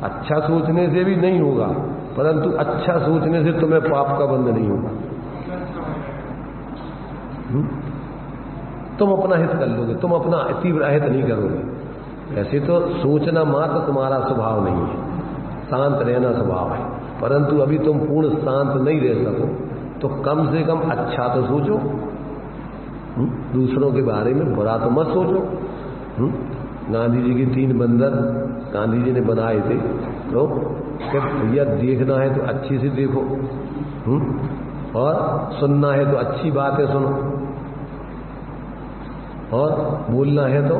अच्छा सोचने से भी नहीं होगा, परंतु अच्छा सोचने से तुम्हें पाप का बंध नहीं होगा। तुम अपना हित कर लोगे, तुम अपना तीव्र अहित नहीं करोगे। ऐसे तो सोचना मात्र तुम्हारा स्वभाव नहीं है, शांत रहना स्वभाव है, परंतु अभी तुम पूर्ण शांत नहीं रह सको तो कम से कम अच्छा तो सोचो। दूसरों के बारे में बुरा तो मत सोचो। गांधी जी के 3 बंदर गांधी जी ने बनाए थे, तो भैया देखना है तो अच्छी से देखो, और सुनना है तो अच्छी बातें सुनो, और बोलना है तो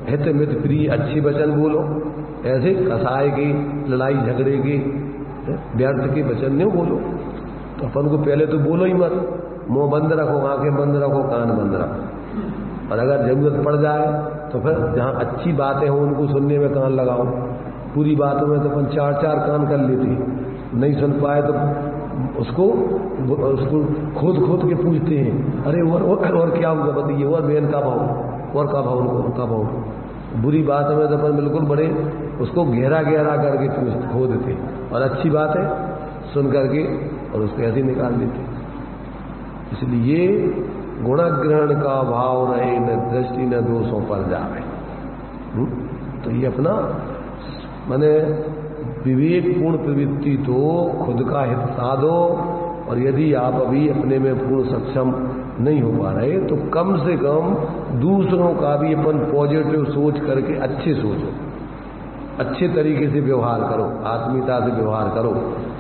हित मित प्रिय अच्छी वचन बोलो। ऐसे कसाय की, लड़ाई झगड़े की, व्यर्थ के वचन नहीं बोलो। तो अपन को पहले तो बोलो ही मत, मुंह बंद रखो, आंखें बंद रखो, कान बंद रखो, और अगर जरूरत पड़ जाए तो फिर जहां अच्छी बातें हो उनको सुनने में कान लगाओ। पूरी बातों में तो अपन 4-4 कान कर लेते, नहीं सुन पाए तो उसको खोद के पूछते हैं, अरे और क्या हुआ बताइए, और बहन का भाव, और का भाव, उनका भाव, बुरी बात में तो अपन बिल्कुल बड़े उसको गहरा गहरा करके खो देते, और अच्छी बात है सुन करके और उसको ऐसे ही निकाल देते। इसलिए गुणग्रहण का भाव रहे, न दृष्टि न दोषों पर जावे। तो ये अपना माने विवेकपूर्ण प्रवृत्ति तो खुद का हित साधो, और यदि आप अभी अपने में पूर्ण सक्षम नहीं हो पा रहे तो कम से कम दूसरों का भी अपन पॉजिटिव सोच करके अच्छे सोचो, अच्छे तरीके से व्यवहार करो, आत्मीयता से व्यवहार करो।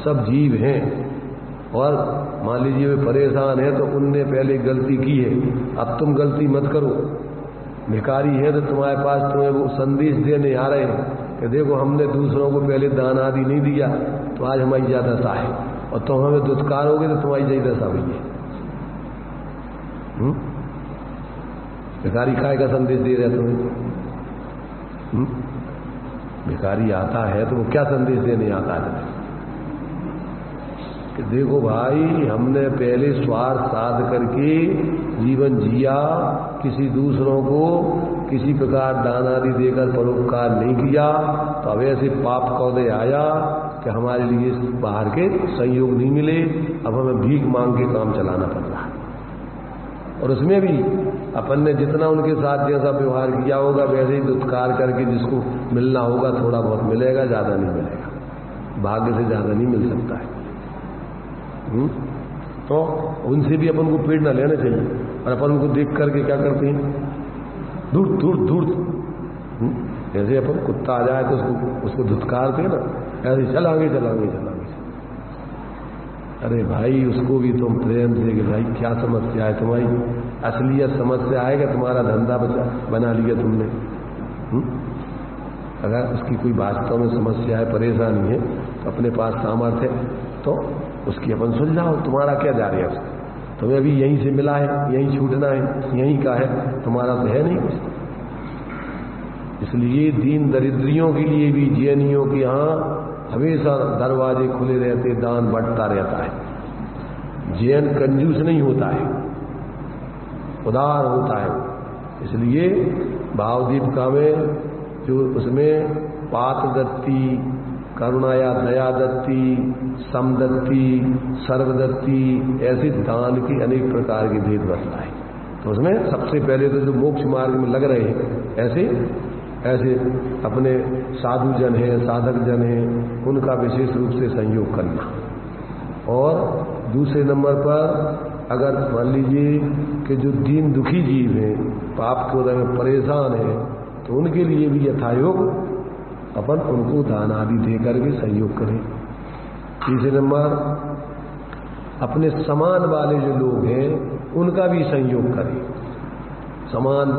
सब जीव हैं, और मान लीजिए वे परेशान है तो उनने पहले गलती की है, अब तुम गलती मत करो। भिखारी है तो तुम्हारे पास तुम्हें वो संदेश देने आ रहे हैं कि देखो हमने दूसरों को पहले दान आदि नहीं दिया तो आज हमारी ज्यादा दशा है, और तुम हमें दुत्कारोगे तो तुम्हारी ज्यादा दशा हुई है। भिखारी काय का संदेश दे रहे तुम्हें? भिखारी आता है तो वो क्या संदेश देने आता है कि देखो भाई हमने पहले स्वार्थ साध करके जीवन जिया, किसी दूसरों को किसी प्रकार दान आदि देकर परोपकार नहीं किया, तो अब ऐसे पाप कौदे आया कि हमारे लिए बाहर के सहयोग नहीं मिले, अब हमें भीख मांग के काम चलाना पड़ रहा है। और उसमें भी अपन ने जितना उनके साथ जैसा व्यवहार किया होगा वैसे ही दुत्कार करके जिसको मिलना होगा थोड़ा बहुत मिलेगा, ज्यादा नहीं मिलेगा, भाग्य से ज्यादा नहीं मिल सकता है। तो उनसे भी अपन को पेड़ ना लेना चाहिए, और अपन उनको देख करके क्या करते हैं, दूर दूर दूर, जैसे अपन कुत्ता आ जाए तो उसको धुतकारते हैं ना, ऐसे चलांगे चलांगे चलांगे। अरे भाई उसको भी तुम प्रेम से कि भाई क्या समस्या है तुम्हारी, असलियत समस्या है कि तुम्हारा धंधा बना लिया तुमने। अगर उसकी कोई वास्तव में समस्या है, परेशानी है, तो अपने पास सामर्थ्य है तो उसकी अपन सुलझाओ। तुम्हारा क्या जा रहा है उसका, तुम्हें अभी यहीं से मिला है, यहीं छूटना है, यहीं का है, तुम्हारा तो है नहीं कुछ। इसलिए दीन दरिद्रियों के लिए भी जैनियों के यहाँ हमेशा दरवाजे खुले रहते, दान बढ़ता रहता है। जैन कंजूस नहीं होता है, उदार होता है। इसलिए भावदीपिका में जो उसमें पात्रदत्ती, करुणाया दयादत्ती, समदत्ती, सर्वदत्ती, ऐसे दान के अनेक प्रकार के भेद बतला है। तो उसमें सबसे पहले तो जो मोक्ष मार्ग में लग रहे हैं ऐसे अपने साधु जन हैं, साधक जन हैं, उनका विशेष रूप से संयोग करना। और दूसरे नंबर पर अगर मान लीजिए कि जो दीन दुखी जीव हैं, पाप के उदय में परेशान हैं, तो उनके लिए भी यथायोग अपन उनको दान आदि दे करके सहयोग करें। तीसरे नंबर अपने समान वाले जो लोग हैं उनका भी सहयोग करें। समान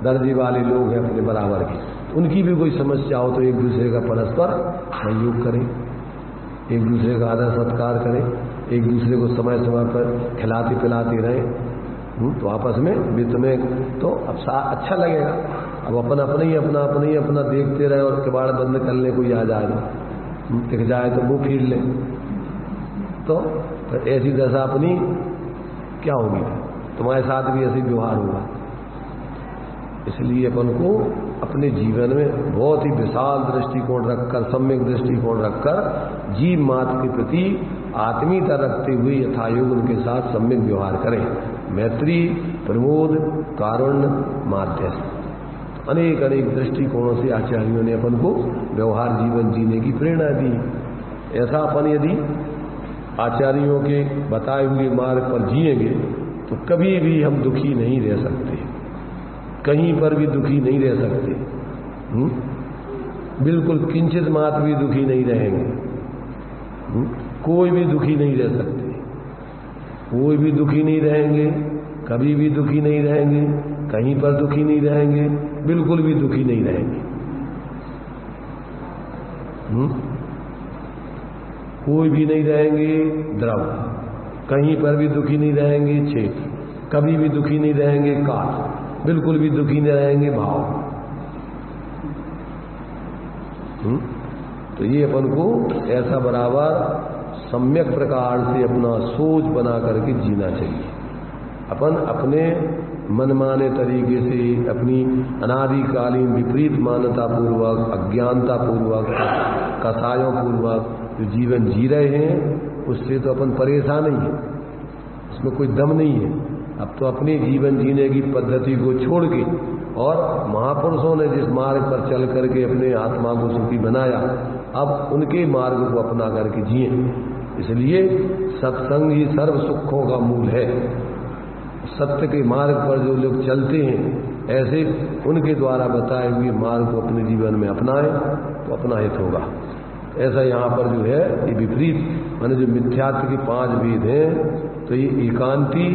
दर्जे वाले लोग हैं अपने बराबर के, उनकी भी कोई समस्या हो तो एक दूसरे का परस्पर सहयोग करें, एक दूसरे का आदर सत्कार करें, एक दूसरे को समय समय पर खिलाते पिलाते रहें। तो आपस में वित्त में तो अब अच्छा लगेगा। अब अपना ही अपना देखते रहे और किवाड़ बंद करने कोई आ जाए तो दिख जाए तो वो फिर ले, तो ऐसी दशा अपनी क्या होगी, तुम्हारे साथ भी ऐसे व्यवहार होगा। इसलिए अपन को अपने जीवन में बहुत ही विशाल दृष्टिकोण रखकर, सम्यक दृष्टिकोण रखकर जीव मात्र के प्रति आत्मीयता रखते हुए यथायोग उनके साथ सम्यक व्यवहार करें। मैत्री, प्रमोद, कारुण्य, माध्यस्थ, अनेक अनेक दृष्टिकोणों से आचार्यों ने अपन को व्यवहार जीवन जीने की प्रेरणा दी। ऐसा अपन यदि आचार्यों के बताए हुए मार्ग पर जिएंगे तो कभी भी हम दुखी नहीं रह सकते, कहीं पर भी दुखी नहीं रह सकते। बिल्कुल किंचित मात्र भी दुखी नहीं रहेंगे, कोई भी दुखी नहीं रह सकते, कोई भी दुखी नहीं रहेंगे, कभी भी दुखी नहीं रहेंगे, कहीं पर दुखी नहीं रहेंगे, बिल्कुल भी दुखी नहीं रहेंगे। कोई भी नहीं रहेंगे द्रव, कहीं पर भी दुखी नहीं रहेंगे क्षेत्र, कभी भी दुखी नहीं रहेंगे काल, बिल्कुल भी दुखी नहीं रहेंगे भाव। तो ये अपन को ऐसा बराबर सम्यक प्रकार से अपना सोच बना करके जीना चाहिए। अपन अपने मनमाने तरीके से अपनी अनादिकालीन विपरीत मान्यता पूर्वक, अज्ञानता पूर्वक, कसायों पूर्वक जो जीवन जी रहे हैं उससे तो अपन परेशान ही है, उसमें कोई दम नहीं है। अब तो अपने जीवन जीने की पद्धति को छोड़ के और महापुरुषों ने जिस मार्ग पर चल करके अपने आत्मा को सुखी बनाया, अब उनके मार्ग को अपना करके जिए। इसलिए सत्संग ही सर्व सुखों का मूल है। सत्य के मार्ग पर जो लोग चलते हैं ऐसे उनके द्वारा बताए हुए मार्ग को अपने जीवन में अपनाएं तो अपना हित होगा। ऐसा यहाँ पर जो है ये विपरीत माने जो मिथ्यात्व के 5 भेद हैं, तो ये एकांती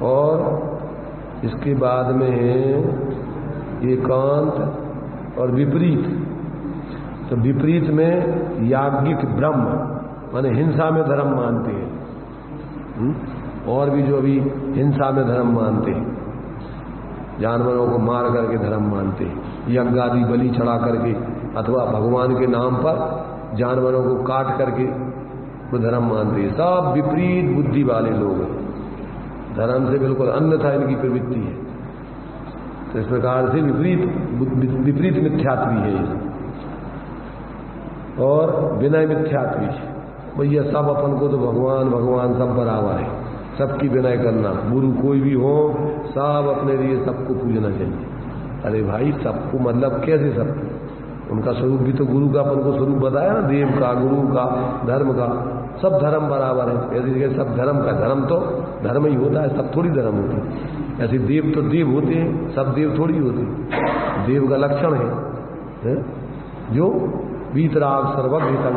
और इसके बाद में है एकांत और विपरीत। तो विपरीत में याज्ञिक ब्रह्म माने हिंसा में धर्म मानते हैं, और भी जो अभी हिंसा में धर्म मानते हैं, जानवरों को मार करके धर्म मानते हैं, यज्ञ आदि बलि चढ़ा करके अथवा भगवान के नाम पर जानवरों को काट करके वो धर्म मानते हैं। सब विपरीत बुद्धि वाले लोग हैं, धर्म से बिल्कुल अन्यथा इनकी प्रवृत्ति है। तो इस प्रकार से विपरीत मिथ्यात्वी है ये, और विनय मिथ्यात्वी। भैया सब अपन को तो भगवान भगवान सब बराबर है, सबकी विनय करना, गुरु कोई भी हो सब अपने लिए सबको पूजना चाहिए। अरे भाई सबको मतलब कैसे सबको? उनका स्वरूप भी तो गुरु का अपन को स्वरूप बताया ना, देव का, गुरु का, धर्म का, सब धर्म बराबर है। ऐसी जगह सब धर्म का, धर्म तो धर्म ही होता है, सब थोड़ी धर्म होते हैं। ऐसे देव तो देव होते हैं, सब देव थोड़ी होते हैं। देव का लक्षण है जो वीतराग सर्वज्ञ का,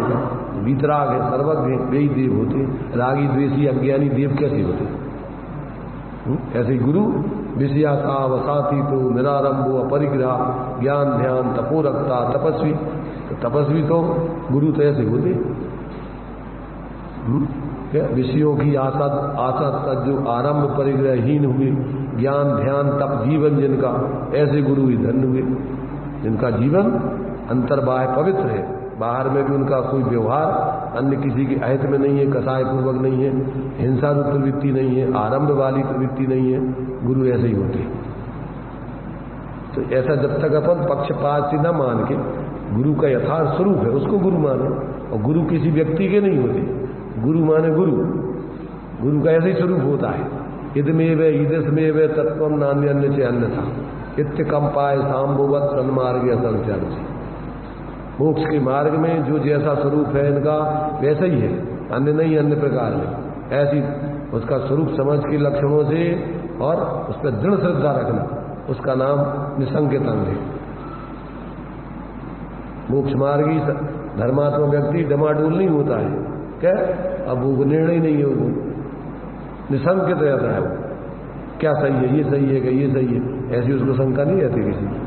वीतराग है, सर्वज्ञ है, वे ही देव होते हैं। रागी द्वेषी अज्ञानी देव कैसे होते हैं? ऐसे गुरु विषयासा वसाती तो निरारंभो अपरिग्रह ज्ञान ध्यान तपो रखता तपस्वी। तो तपस्वी तो गुरु तो ऐसे होते विषयों की आशा जो आरंभ परिग्रहहीन हुए, ज्ञान ध्यान तप जीवन जिनका, ऐसे गुरु ही धन्य हुए जिनका जीवन अंतर्बाह्य पवित्र है, बाहर में भी उनका कोई व्यवहार अन्य किसी के अहित में नहीं है, कसाय पूर्वक नहीं है, हिंसा रूप प्रवृत्ति नहीं है, आरंभ वाली प्रवृत्ति नहीं है। गुरु ऐसे ही होते। तो ऐसा जब तक अपन पक्षपात से न मान के गुरु का यथार्थ स्वरूप है उसको गुरु माने, और गुरु किसी व्यक्ति के नहीं होते। गुरु माने गुरु का ऐसे ही स्वरूप होता है। इदमेव ईदस्मेव तत्वम नान्य अन्य से अन्यथा इत्य कंपाय सांभुवत सन्मार्ग असंचर। मोक्ष के मार्ग में जो जैसा स्वरूप है इनका वैसा ही है, अन्य नहीं, अन्य प्रकार में। ऐसी उसका स्वरूप समझ के लक्षणों से और उस पर दृढ़ श्रद्धा रखना, उसका नाम निसंकेतन है। मोक्ष मार्गी धर्मात्मा व्यक्ति डमाडोल नहीं होता है, क्या अब वो निर्णय नहीं है, वो निसंकेत रहता है। वो क्या सही है, ये सही है, क्या ये सही है, ऐसी उसको शंका नहीं रहती किसी की।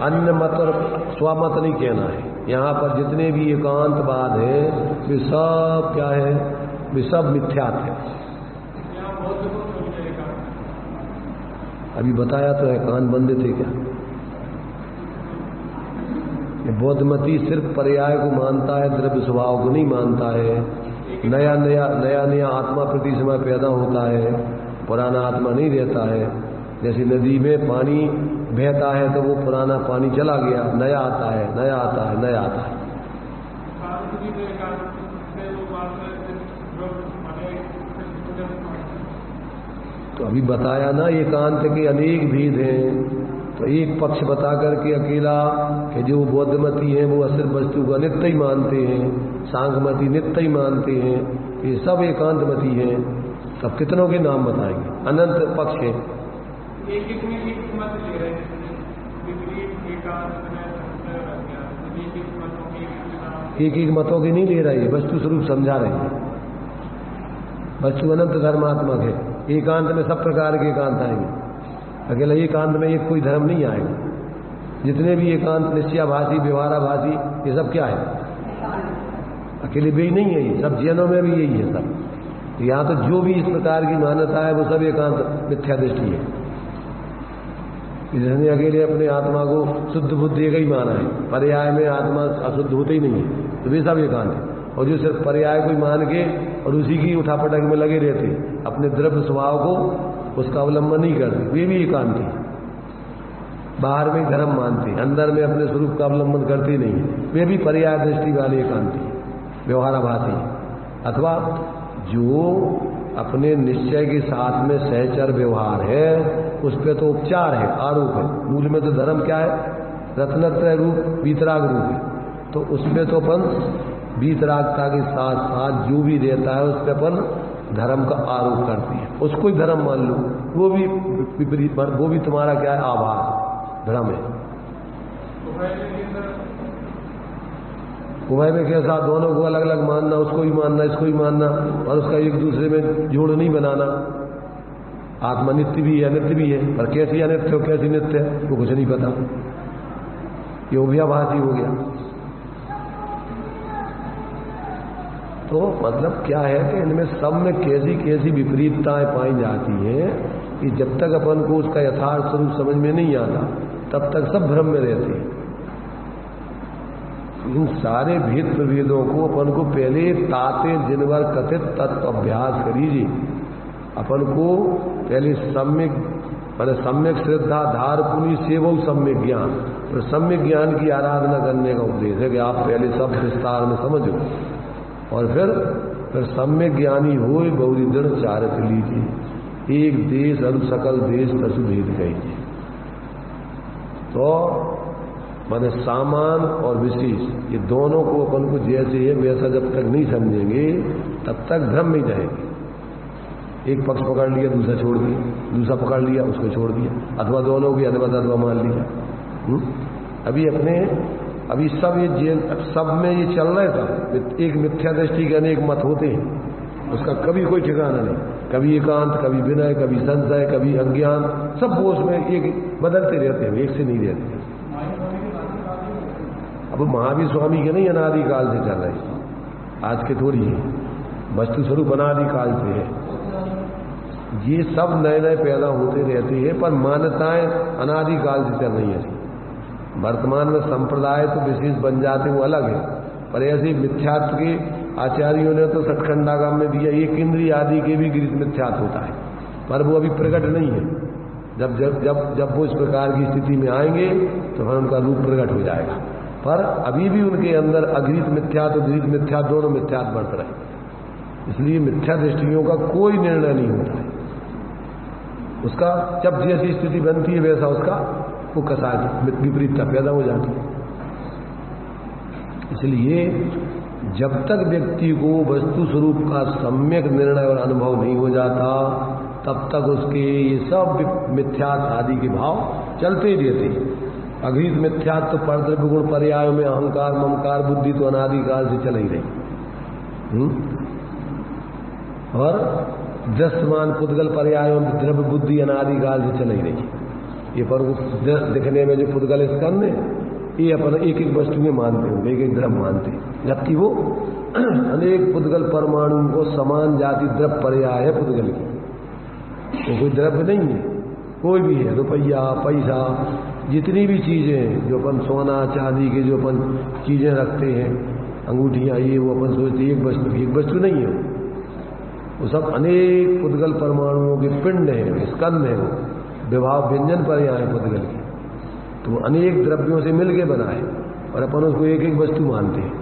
अन्य मत और स्वमत नहीं कहना है। यहाँ पर जितने भी एकांतवाद है वे सब क्या है, वे सब मिथ्यात है। अभी बताया तो है, कान बंद थे क्या? बौद्धमती सिर्फ पर्याय को मानता है, द्रव्य स्वभाव को नहीं मानता है। नया नया आत्मा प्रति समय पैदा होता है, पुराना आत्मा नहीं रहता है। जैसे नदी में पानी बहता है तो वो पुराना पानी चला गया, नया आता है, नया आता है, नया आता है। तो अभी बताया ना एकांत के अनेक भेद हैं। तो एक पक्ष बता करके अकेला कि जो बौद्धमती हैं वो असर वस्तु को नित्य ही मानते हैं, सांख्यमती नित्य ही मानते हैं, ये सब एकांतमती हैं। अब कितनों के नाम बताएंगे? अनंत पक्ष है। एक एक मतों की नहीं ले रही है, वस्तु स्वरूप समझा रही है। वस्तु अनंत धर्मात्मक है। एकांत में सब प्रकार के एकांत आएंगे, अकेला एकांत में एक कोई धर्म नहीं आएगा। जितने भी एकांत निश्चयाभासी व्यवहाराभासी ये सब क्या है? अकेले भी नहीं है, ये सब जैनों में भी यही है सब। यहाँ तो जो भी इस प्रकार की मान्यता है वो सब एकांत मिथ्या दृष्टि है। जिसने अकेले अपने आत्मा को शुद्ध बुद्धि एक ही माना है, पर्याय में आत्मा अशुद्ध होते ही नहीं है, तो वे सब एकांत है। और जो सिर्फ पर्याय को मान के और उसी की उठापटक में लगे रहते, अपने द्रव्य स्वभाव को उसका अवलंबन नहीं करते, वे भी एकांत है। बाहर में धर्म मानते, अंदर में अपने स्वरूप का अवलंबन करते नहीं, वे भी पर्याय दृष्टि वाले एकांती, व्यवहाराभासी। अथवा जो अपने निश्चय के साथ में सहचर व्यवहार है, उस पर तो उपचार है, आरोप है। मूल में तो धर्म क्या है? रत्नत्रय रूप वीतराग रूप है। तो उसमें तो अपन वीतरागता के साथ साथ जो भी रहता है उस पर अपन धर्म का आरोप करते हैं। उसको ही धर्म मान लो, वो भी विपरीत, वो भी तुम्हारा क्या है? आभास, भ्रम है। उभय में कैसा? दोनों को अलग अलग मानना, उसको ही मानना, इसको ही मानना, और उसका एक दूसरे में जोड़ नहीं बनाना। आत्मा नित्य भी है, नित्य भी है, पर कैसी अनित्य हो कैसी नित्य है वो कुछ नहीं पता। ये उभयाभासी हो गया। तो मतलब क्या है कि इनमें सब में कैसी कैसी विपरीतताएं पाई जाती हैं कि जब तक अपन को उसका यथार्थ स्वरूप समझ में नहीं आता तब तक सब भ्रम में रहते हैं। इन सारे भेद प्रभेदों को अपन को पहले ताते जिनवर कथित तत्व अभ्यास करीजिए। अपन को पहले सम्यक मैंने सम्यक श्रद्धा धार पुनी सेवो सम्यक ज्ञान, तो सम्यक ज्ञान की आराधना करने का उपदेश है कि आप पहले सब विस्तार में समझो और फिर सम्यक ज्ञानी हो गौरी दृढ़ चारक लीजिए। एक देश अरु सकल देश तसु भेद कहिए। तो माने सामान और विशेष ये दोनों को अपन को जैसे है वैसा जब तक नहीं समझेंगे तब तक भ्रम में जाएंगे। एक पक्ष पकड़ लिया दूसरा छोड़ दिया, दूसरा पकड़ लिया उसको छोड़ दिया, अथवा दोनों की अद्वैत अथवा मान लिया। अभी सब ये सब में ये चल रहा था। एक मिथ्या दृष्टि के अनेक मत होते हैं, उसका कभी कोई ठिकाना नहीं। कभी एकांत, कभी विनय, कभी संशय, कभी अज्ञान, सब वो उसमें एक बदलते रहते हैं, एक से नहीं रहते। अब महावीर स्वामी के नहीं अनादिकाल से चल रहे, आज के थोड़ी है, वस्तु स्वरूप अनादिकाल से है। ये सब नए नए पैदा होते रहते हैं, पर मान्यताएं अनादिकाल से चल रही हैं। वर्तमान में संप्रदाय तो विशेष बन जाते वो अलग है, पर ऐसे मिथ्यात्व के आचार्यों ने तो सटखंडागम में दिया, एक इंद्रिय आदि के भी गृहित मिथ्यात्व होता है, पर वो अभी प्रकट नहीं है। जब जब जब जब वो इस प्रकार की स्थिति में आएंगे तो फिर उनका रूप प्रकट हो जाएगा। पर अभी भी उनके अंदर अगृहित मिथ्यात्व गृहित मिथ्यात्व दोनों मिथ्यात्व बढ़ रहे। इसलिए मिथ्या दृष्टियों का कोई निर्णय नहीं होता है। उसका जब जैसी स्थिति बनती है वैसा उसका वो कसाय विपरीतता पैदा हो जाती है। इसलिए जब तक व्यक्ति को वस्तु स्वरूप का सम्यक निर्णय और अनुभव नहीं हो जाता तब तक उसके ये सब मिथ्यात्व आदि के भाव चलते ही रहते। अगृहित मिथ्यात्व पर द्रव्य गुण पर्यायों में अहंकार ममकार बुद्धि तो अनादिकाल से चल ही रही। और दृश्यमान पुद्गल पर्यायों में द्रव्य बुद्धि अनादिकाल से चल ही रही। ये पर दिखने में जो पुद्गल स्कंद है ये अपन एक एक वस्तु में मानते हैं, एक एक द्रव्य मानते हैं, जबकि वो अनेक पुद्गल परमाणु को समान जाति द्रव्य पर्याय है पुद्गल की। तो कोई द्रव्य नहीं है, कोई भी है, रुपया पैसा जितनी भी चीजें हैं जो अपन सोना चांदी के जो अपन चीजें रखते हैं, अंगूठियां, ये वो अपन सोचते एक वस्तु की, एक वस्तु नहीं है। वो सब अनेक पुद्गल परमाणुओं के पिंड हैं, स्कंद हैं, वो विभाव व्यंजन पर्याय है पुद्गल की। तो वो अनेक द्रव्यों से मिलके बना है और अपन उसको एक एक वस्तु मानते हैं।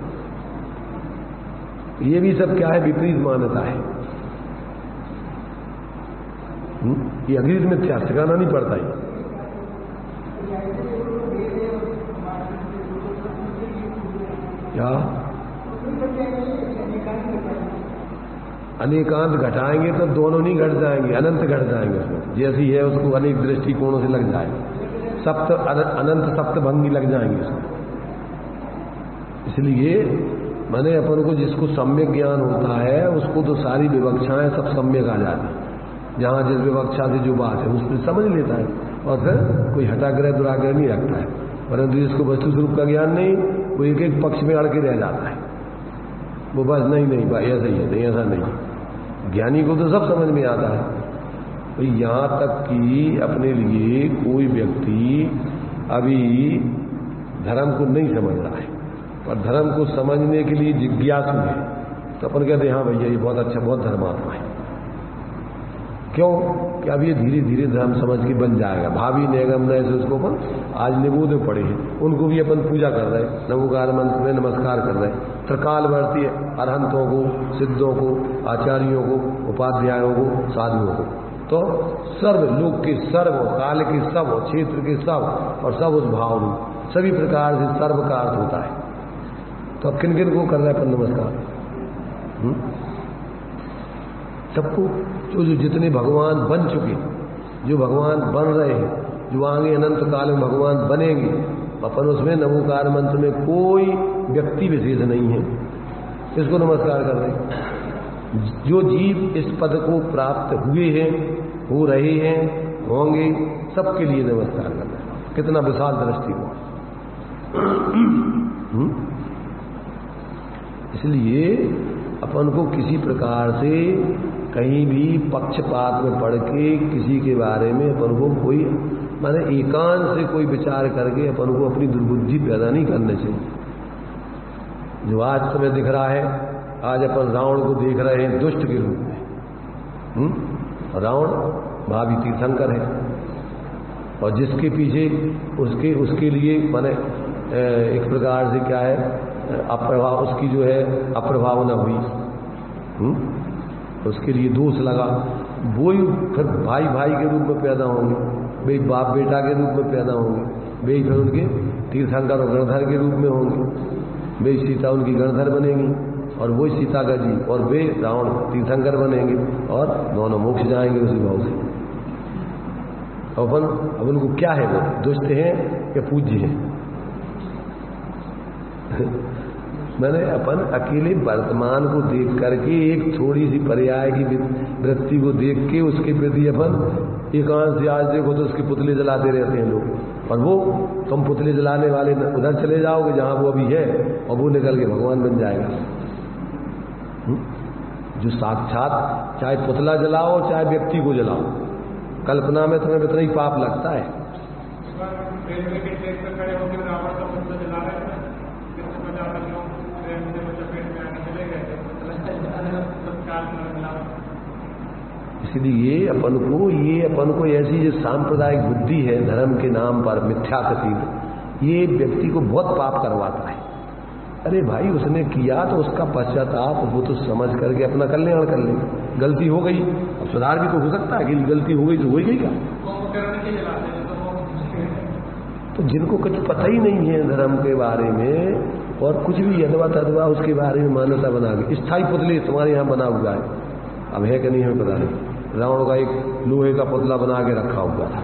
ये भी सब क्या है? विपरीत मान्यता है। ये अगृहित मिथ्या ठिकाना नहीं पड़ता है। क्या अनेकांत घटाएंगे तो दोनों नहीं घट जाएंगे, अनंत घट जाएंगे उसमें। जैसी है उसको अनेक दृष्टिकोणों से लग जाए, सप्त अनंत सप्त भंगी लग जाएंगे उसमें। इसलिए मैंने अपन को जिसको सम्यक ज्ञान होता है उसको तो सारी विवक्षाएं सब सम्यक आ जाती है। जहां जिस विवक्षा से जो बात है उसको समझ लेता है और फिर कोई हटाग्रह दुराग्रह नहीं रखता है। परंतु जिसको वस्तु स्वरूप का ज्ञान नहीं, वो एक एक पक्ष में अड़ के रह जाता है। वो बस नहीं भाई ऐसा ही है, नहीं ऐसा नहीं। ज्ञानी को तो सब समझ में आता है, भाई यहाँ तक कि अपने लिए कोई व्यक्ति अभी धर्म को नहीं समझ रहा है और धर्म को समझने के लिए जिज्ञासु है, तो अपन कहते हैं हाँ भैया ये बहुत अच्छा, बहुत धर्मात्मा है। क्यों कि अब ये धीरे धीरे धर्म समझ के बन जाएगा। भावी नेगम न ऐसे उसको अपन आज निगोद में पड़े हैं, उनको भी अपन पूजा कर रहे हैं, नमोकार मंत्र में नमस्कार कर रहे हैं। त्रिकालवर्ती अरहंतों को, सिद्धों को, आचार्यों को, उपाध्यायों को, साधुओं को, तो सर्व लोक के सर्व, काल के सब, क्षेत्र के सब, और सब उस भाव में सभी प्रकार से सर्व का अर्थ होता है। तो अब किन किन को कर रहे हैं अपन नमस्कार? सबको, जो जितने भगवान बन चुके, जो भगवान बन रहे हैं, जो आगे अनंत काल में भगवान बनेंगे, अपन उसमें नमोकार मंत्र में कोई व्यक्ति विशेष नहीं है, इसको नमस्कार कर रहे हैं। जो जीव इस पद को प्राप्त हुए हैं, हो रहे हैं, होंगे, सबके लिए नमस्कार कर रहे हैं। कितना विशाल दृष्टिकोण। इसलिए अपन को किसी प्रकार से कहीं भी पक्षपात में पड़ के किसी के बारे में अपन को कोई माने एकांत से कोई विचार करके अपन को अपनी दुर्बुद्धि पैदा नहीं करने चाहिए। जो आज समय दिख रहा है, आज अपन रावण को देख रहे हैं दुष्ट के रूप में। रावण भावी तीर्थंकर है और जिसके पीछे उसके लिए माने एक प्रकार से क्या है, अप्रभाव, उसकी जो है अप्रभावना हुई, उसके लिए दोष लगा। वो ही फिर भाई भाई के रूप में पैदा होंगे, वे बाप बेटा के रूप में पैदा होंगे, वे फिर उनके तीर्थंकर और गणधर के रूप में होंगे। वे सीता उनकी गणधर बनेंगी और वही सीता का जी, और वे रावण तीर्थंकर बनेंगे और दोनों मोक्ष जाएंगे उसी भाव से। अब उनको क्या है, वो दुष्ट हैं या पूज्य हैं? मैंने अपन अकेले वर्तमान को देख करके एक थोड़ी सी पर्याय की वृत्ति को देख के उसके प्रति अपन एकांत से आज देखो तो उसके पुतले जलाते रहते हैं लोग, और वो तुम पुतले जलाने वाले उधर चले जाओगे जहां वो अभी है, और वो निकल के भगवान बन जाएगा। जो साक्षात, चाहे पुतला जलाओ चाहे व्यक्ति को जलाओ, कल्पना में तुम्हें इतना ही पाप लगता है। इसलिए अपन को ऐसी जो सांप्रदायिक बुद्धि है धर्म के नाम पर मिथ्या प्रतीत, ये व्यक्ति को बहुत पाप करवाता है। अरे भाई उसने किया तो उसका पश्चाताप वो तो समझ करके अपना कल्याण कर ले। गलती हो गई, अब सुधार भी तो हो सकता है कि गलती हो गई तो हो गई का। तो जिनको कुछ पता ही नहीं है धर्म के बारे में और कुछ भी यदवा तदवा उसके बारे में मान्यता बना के, स्थायी पुतले तुम्हारे यहाँ बना हुआ है, अब है कि नहीं हमें पता नहीं। रावण का एक लोहे का पुतला बना के रखा हुआ था,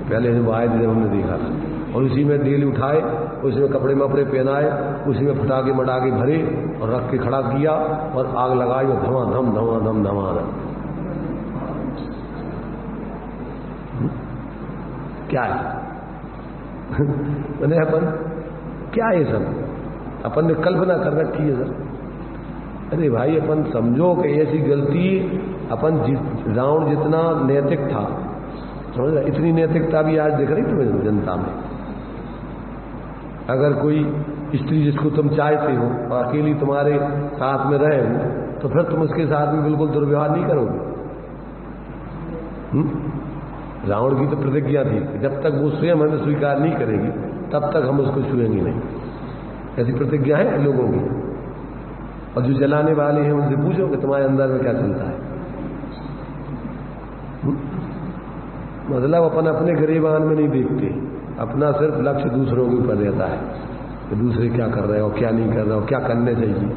पहले से आए थे हमने देखा था, और उसी में डेली उठाए, उसमें कपड़े मपड़े पहनाए, उसी में फटाके मटाके भरे और रख के खड़ा किया और आग लगाई और धमाधम धमाधम धमाधम। क्या है मैंने अपन क्या है सब अपन ने कल्पना कर रखी है सर। अरे भाई अपन समझो कि ऐसी गलती अपन रावण जितना नैतिक था, समझ रहे, इतनी नैतिकता भी आज दिख रही तुम्हें जनता में। अगर कोई स्त्री जिसको तुम चाहते हो और अकेली तुम्हारे साथ में रहे हो तो फिर तुम उसके साथ में बिल्कुल दुर्व्यवहार नहीं करोगे। रावण की तो प्रतिज्ञा थी कि जब तक वो स्वयं हमें स्वीकार नहीं करेगी तब तक हम उसको छुएंगे नहीं, ऐसी प्रतिज्ञा है लोगों की। और जो जलाने वाले हैं उनसे पूछो कि तुम्हारे अंदर में क्या चलता है। मतलब अपन अपने गिरेबान में नहीं देखते, अपना सिर्फ लक्ष्य दूसरों के ऊपर रहता है कि दूसरे क्या कर रहे हो, क्या नहीं कर रहे हो, क्या करने चाहिए।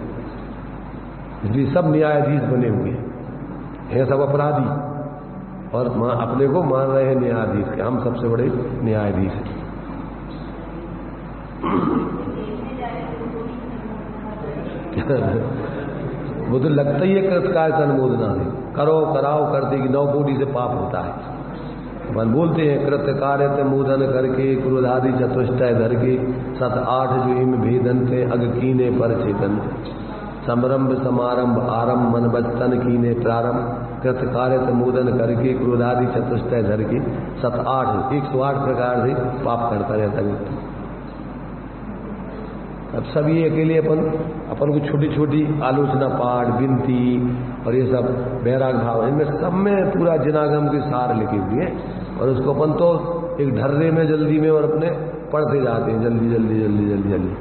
इसलिए सब न्यायाधीश बने हुए हैं, सब अपराधी, और अपने को मान रहे हैं न्यायाधीश के, हम सबसे बड़े न्यायाधीश हैं। वो तो लगता ही है कृतकाय अनुमोदना से, करो कराओ करते कि 9 कोटि से पाप होता है। अपन बोलते हैं कृत्य कार्य मोदन करके क्रोधादि चतुष्टय धर के 7-8 जो इम भेदन थे अग कीने पर चेतन समरंभ समारंभ आरंभ मन बचतन कीने प्रारंभ कृत कार्य तमोदन करके क्रोधादि चतुष्टय धर के 108 प्रकार से पाप करता रहता व्यक्ति। अब सब ये अकेले अपन को छोटी छोटी आलोचना पाठ विनती और ये सब बैराग भाव इनमें सब में पूरा जिनागम के सार लिखे हुए हैं और उसको अपन तो एक ढर्रे में जल्दी में और अपने पढ़ते जाते हैं जल्दी जल्दी जल्दी जल्दी जल्दी।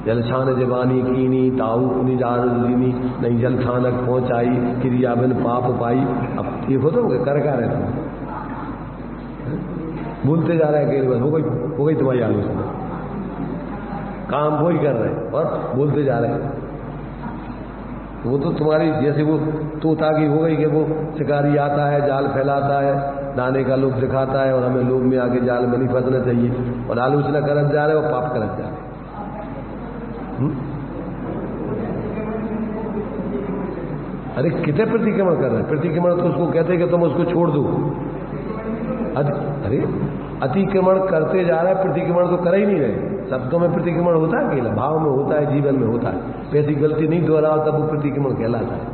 जल छान जबानी कीनी ताऊ अपनी जानी नहीं जल छानक पहुंचाई क्रिया बिन पाप पाई। अब ये हो तो कर क्या रहता है बोलते जा रहे हैं अकेले बस हो गई तुम्हारी आलोचना काम वो ही कर रहे हैं और बोलते जा रहे हैं। वो तो तुम्हारी जैसे वो तोता की हो गई कि वो शिकारी आता है जाल फैलाता है दाने का लोभ दिखाता है और हमें लोभ में आके जाल में नहीं फंसना चाहिए और आलोचना करत जा रहे और पाप करत जा रहे। अरे कितने प्रतिक्रमण कर रहे हैं? प्रतिक्रमण तो उसको कहते हैं कि तुम उसको छोड़ दो। अरे अतिक्रमण करते जा रहे हैं, प्रतिक्रमण तो कर ही नहीं रहे। शब्दों में प्रतिक्रमण होता है अकेला, भाव में होता है, जीवन में होता है। ऐसी गलती नहीं दोहराओ तब वो प्रतिक्रमण कहलाता है।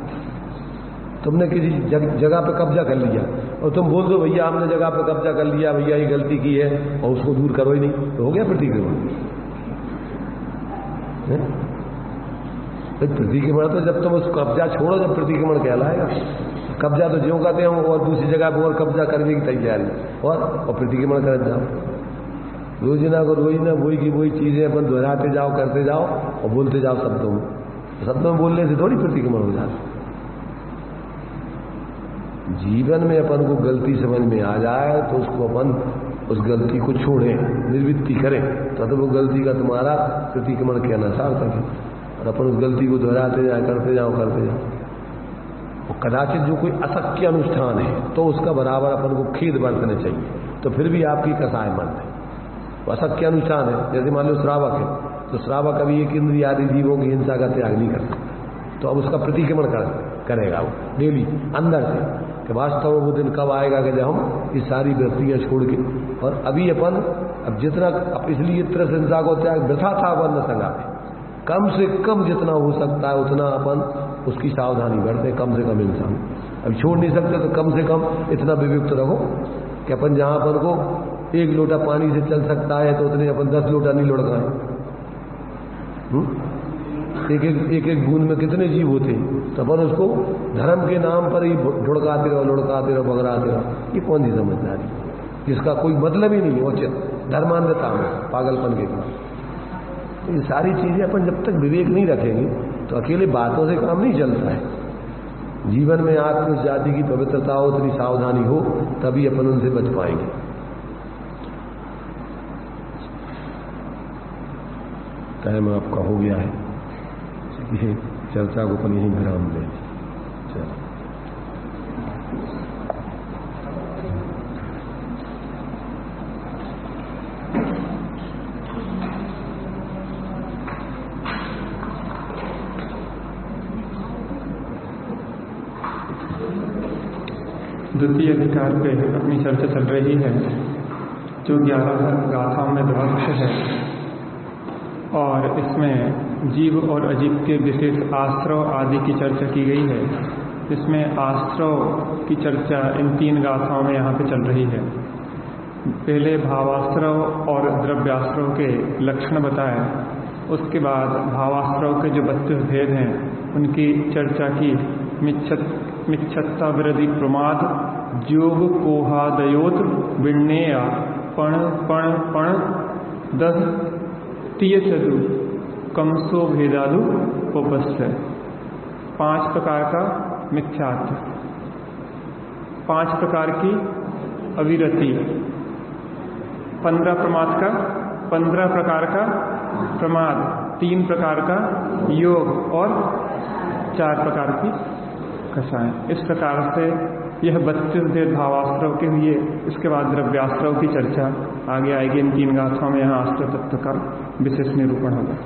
तुमने किसी जगह पे कब्जा कर लिया और तुम बोल दो भैया हमने जगह पे कब्जा कर लिया, भैया ये गलती की है और उसको दूर करो ही नहीं, तो हो गया प्रतिक्रमण। प्रतिक्रमण तो जब तुम उस कब्जा छोड़ो जब प्रतिक्रमण कहलाएगा। कब्जा तो ज्यों कहते हैं और दूसरी जगह पर और कब्जा करने की तैयारी और प्रतिक्रमण कर जाओ। रोजना को रोजना वही की वही चीजें अपन दोहराते जाओ करते जाओ और बोलते जाओ शब्दों में बोलने से थोड़ी प्रतिक्रमण हो जाता। जीवन में अपन को गलती समझ में आ जाए तो उसको अपन उस गलती को छोड़ें, निर्वृत्ति करें, तो वो गलती का तुम्हारा प्रतिक्रमण कहना सार्थक है। और अपन उस गलती को दोहराते जाए करते जाओ करते जाओ। और कदाचित जो कोई अशक्य अनुष्ठान है तो उसका बराबर अपन को खेद बरतने चाहिए, तो फिर भी आपकी कसाय मत है। अशक्य अनुष्ठान है, जैसे मान लो श्रावक है तो श्रावक अभी एक इंद्रिय आदि जीवों की हिंसा का त्याग नहीं कर सकता, तो अब उसका प्रतिक्रमण करेगा वो डेली अंदर से कि वास्तव में वो दिन कब आएगा कि जब हम ये सारी वृत्तियां छोड़ के और अभी अपन अब जितना इसलिए इत्र हिंसा को त्याग वृथा था अपन न संगा, कम से कम जितना हो सकता है उतना अपन उसकी सावधानी बरतें। कम से कम इंसान अब छोड़ नहीं सकते तो कम से कम इतना विविक्त रहो कि अपन जहां अपन को 1 लोटा पानी से चल सकता है तो उतने अपन 10 लोटा नहीं लुढ़काएं। एक बूंद में कितने जीव होते तो अपन उसको धर्म के नाम पर ही लुढ़काते रहो बगराते रहो। ये कौन सी समझदारी जिसका कोई मतलब ही नहीं है उचित धर्मांधता में पागलपन के कारण। तो ये सारी चीजें अपन जब तक विवेक नहीं रखेंगे तो अकेले बातों से काम नहीं चलता है। जीवन में आत्म जाति की पवित्रता हो, उतनी सावधानी हो, तभी अपन उनसे बच पाएंगे। टाइम आपका हो गया है, ये चर्चा को अपन यहीं विराम दें। चलो द्वितीय अधिकार पे अपनी चर्चा चल रही है, जो 11 गाथाओं में विभक्त है और इसमें जीव और अजीव के विशेष आश्रव आदि की चर्चा की गई है। इसमें आश्रव की चर्चा इन 3 गाथाओं में यहाँ पे चल रही है। पहले भावाश्रव और द्रव्याश्रव के लक्षण बताए, उसके बाद भावाश्रव के जो 32 भेद हैं उनकी चर्चा की। मिच्छत्ता विरधि प्रमाद जोग कोहादयोत विण्णेय पण पण पण दस तीय चतु कमसो भेदादु उपस्थ। 5 प्रकार का मिथ्यात्व, 5 प्रकार की अविरति, 15 प्रकार का प्रमाद, 3 प्रकार का योग और 4 प्रकार की कषाय। इस प्रकार से यह 32 भेद भावाश्रव के हुए। इसके बाद द्रव्याश्रव की चर्चा आगे आएगी। इन 3 गाथाओं में यहाँ आश्रव तत्व का विशेष निरूपण होगा।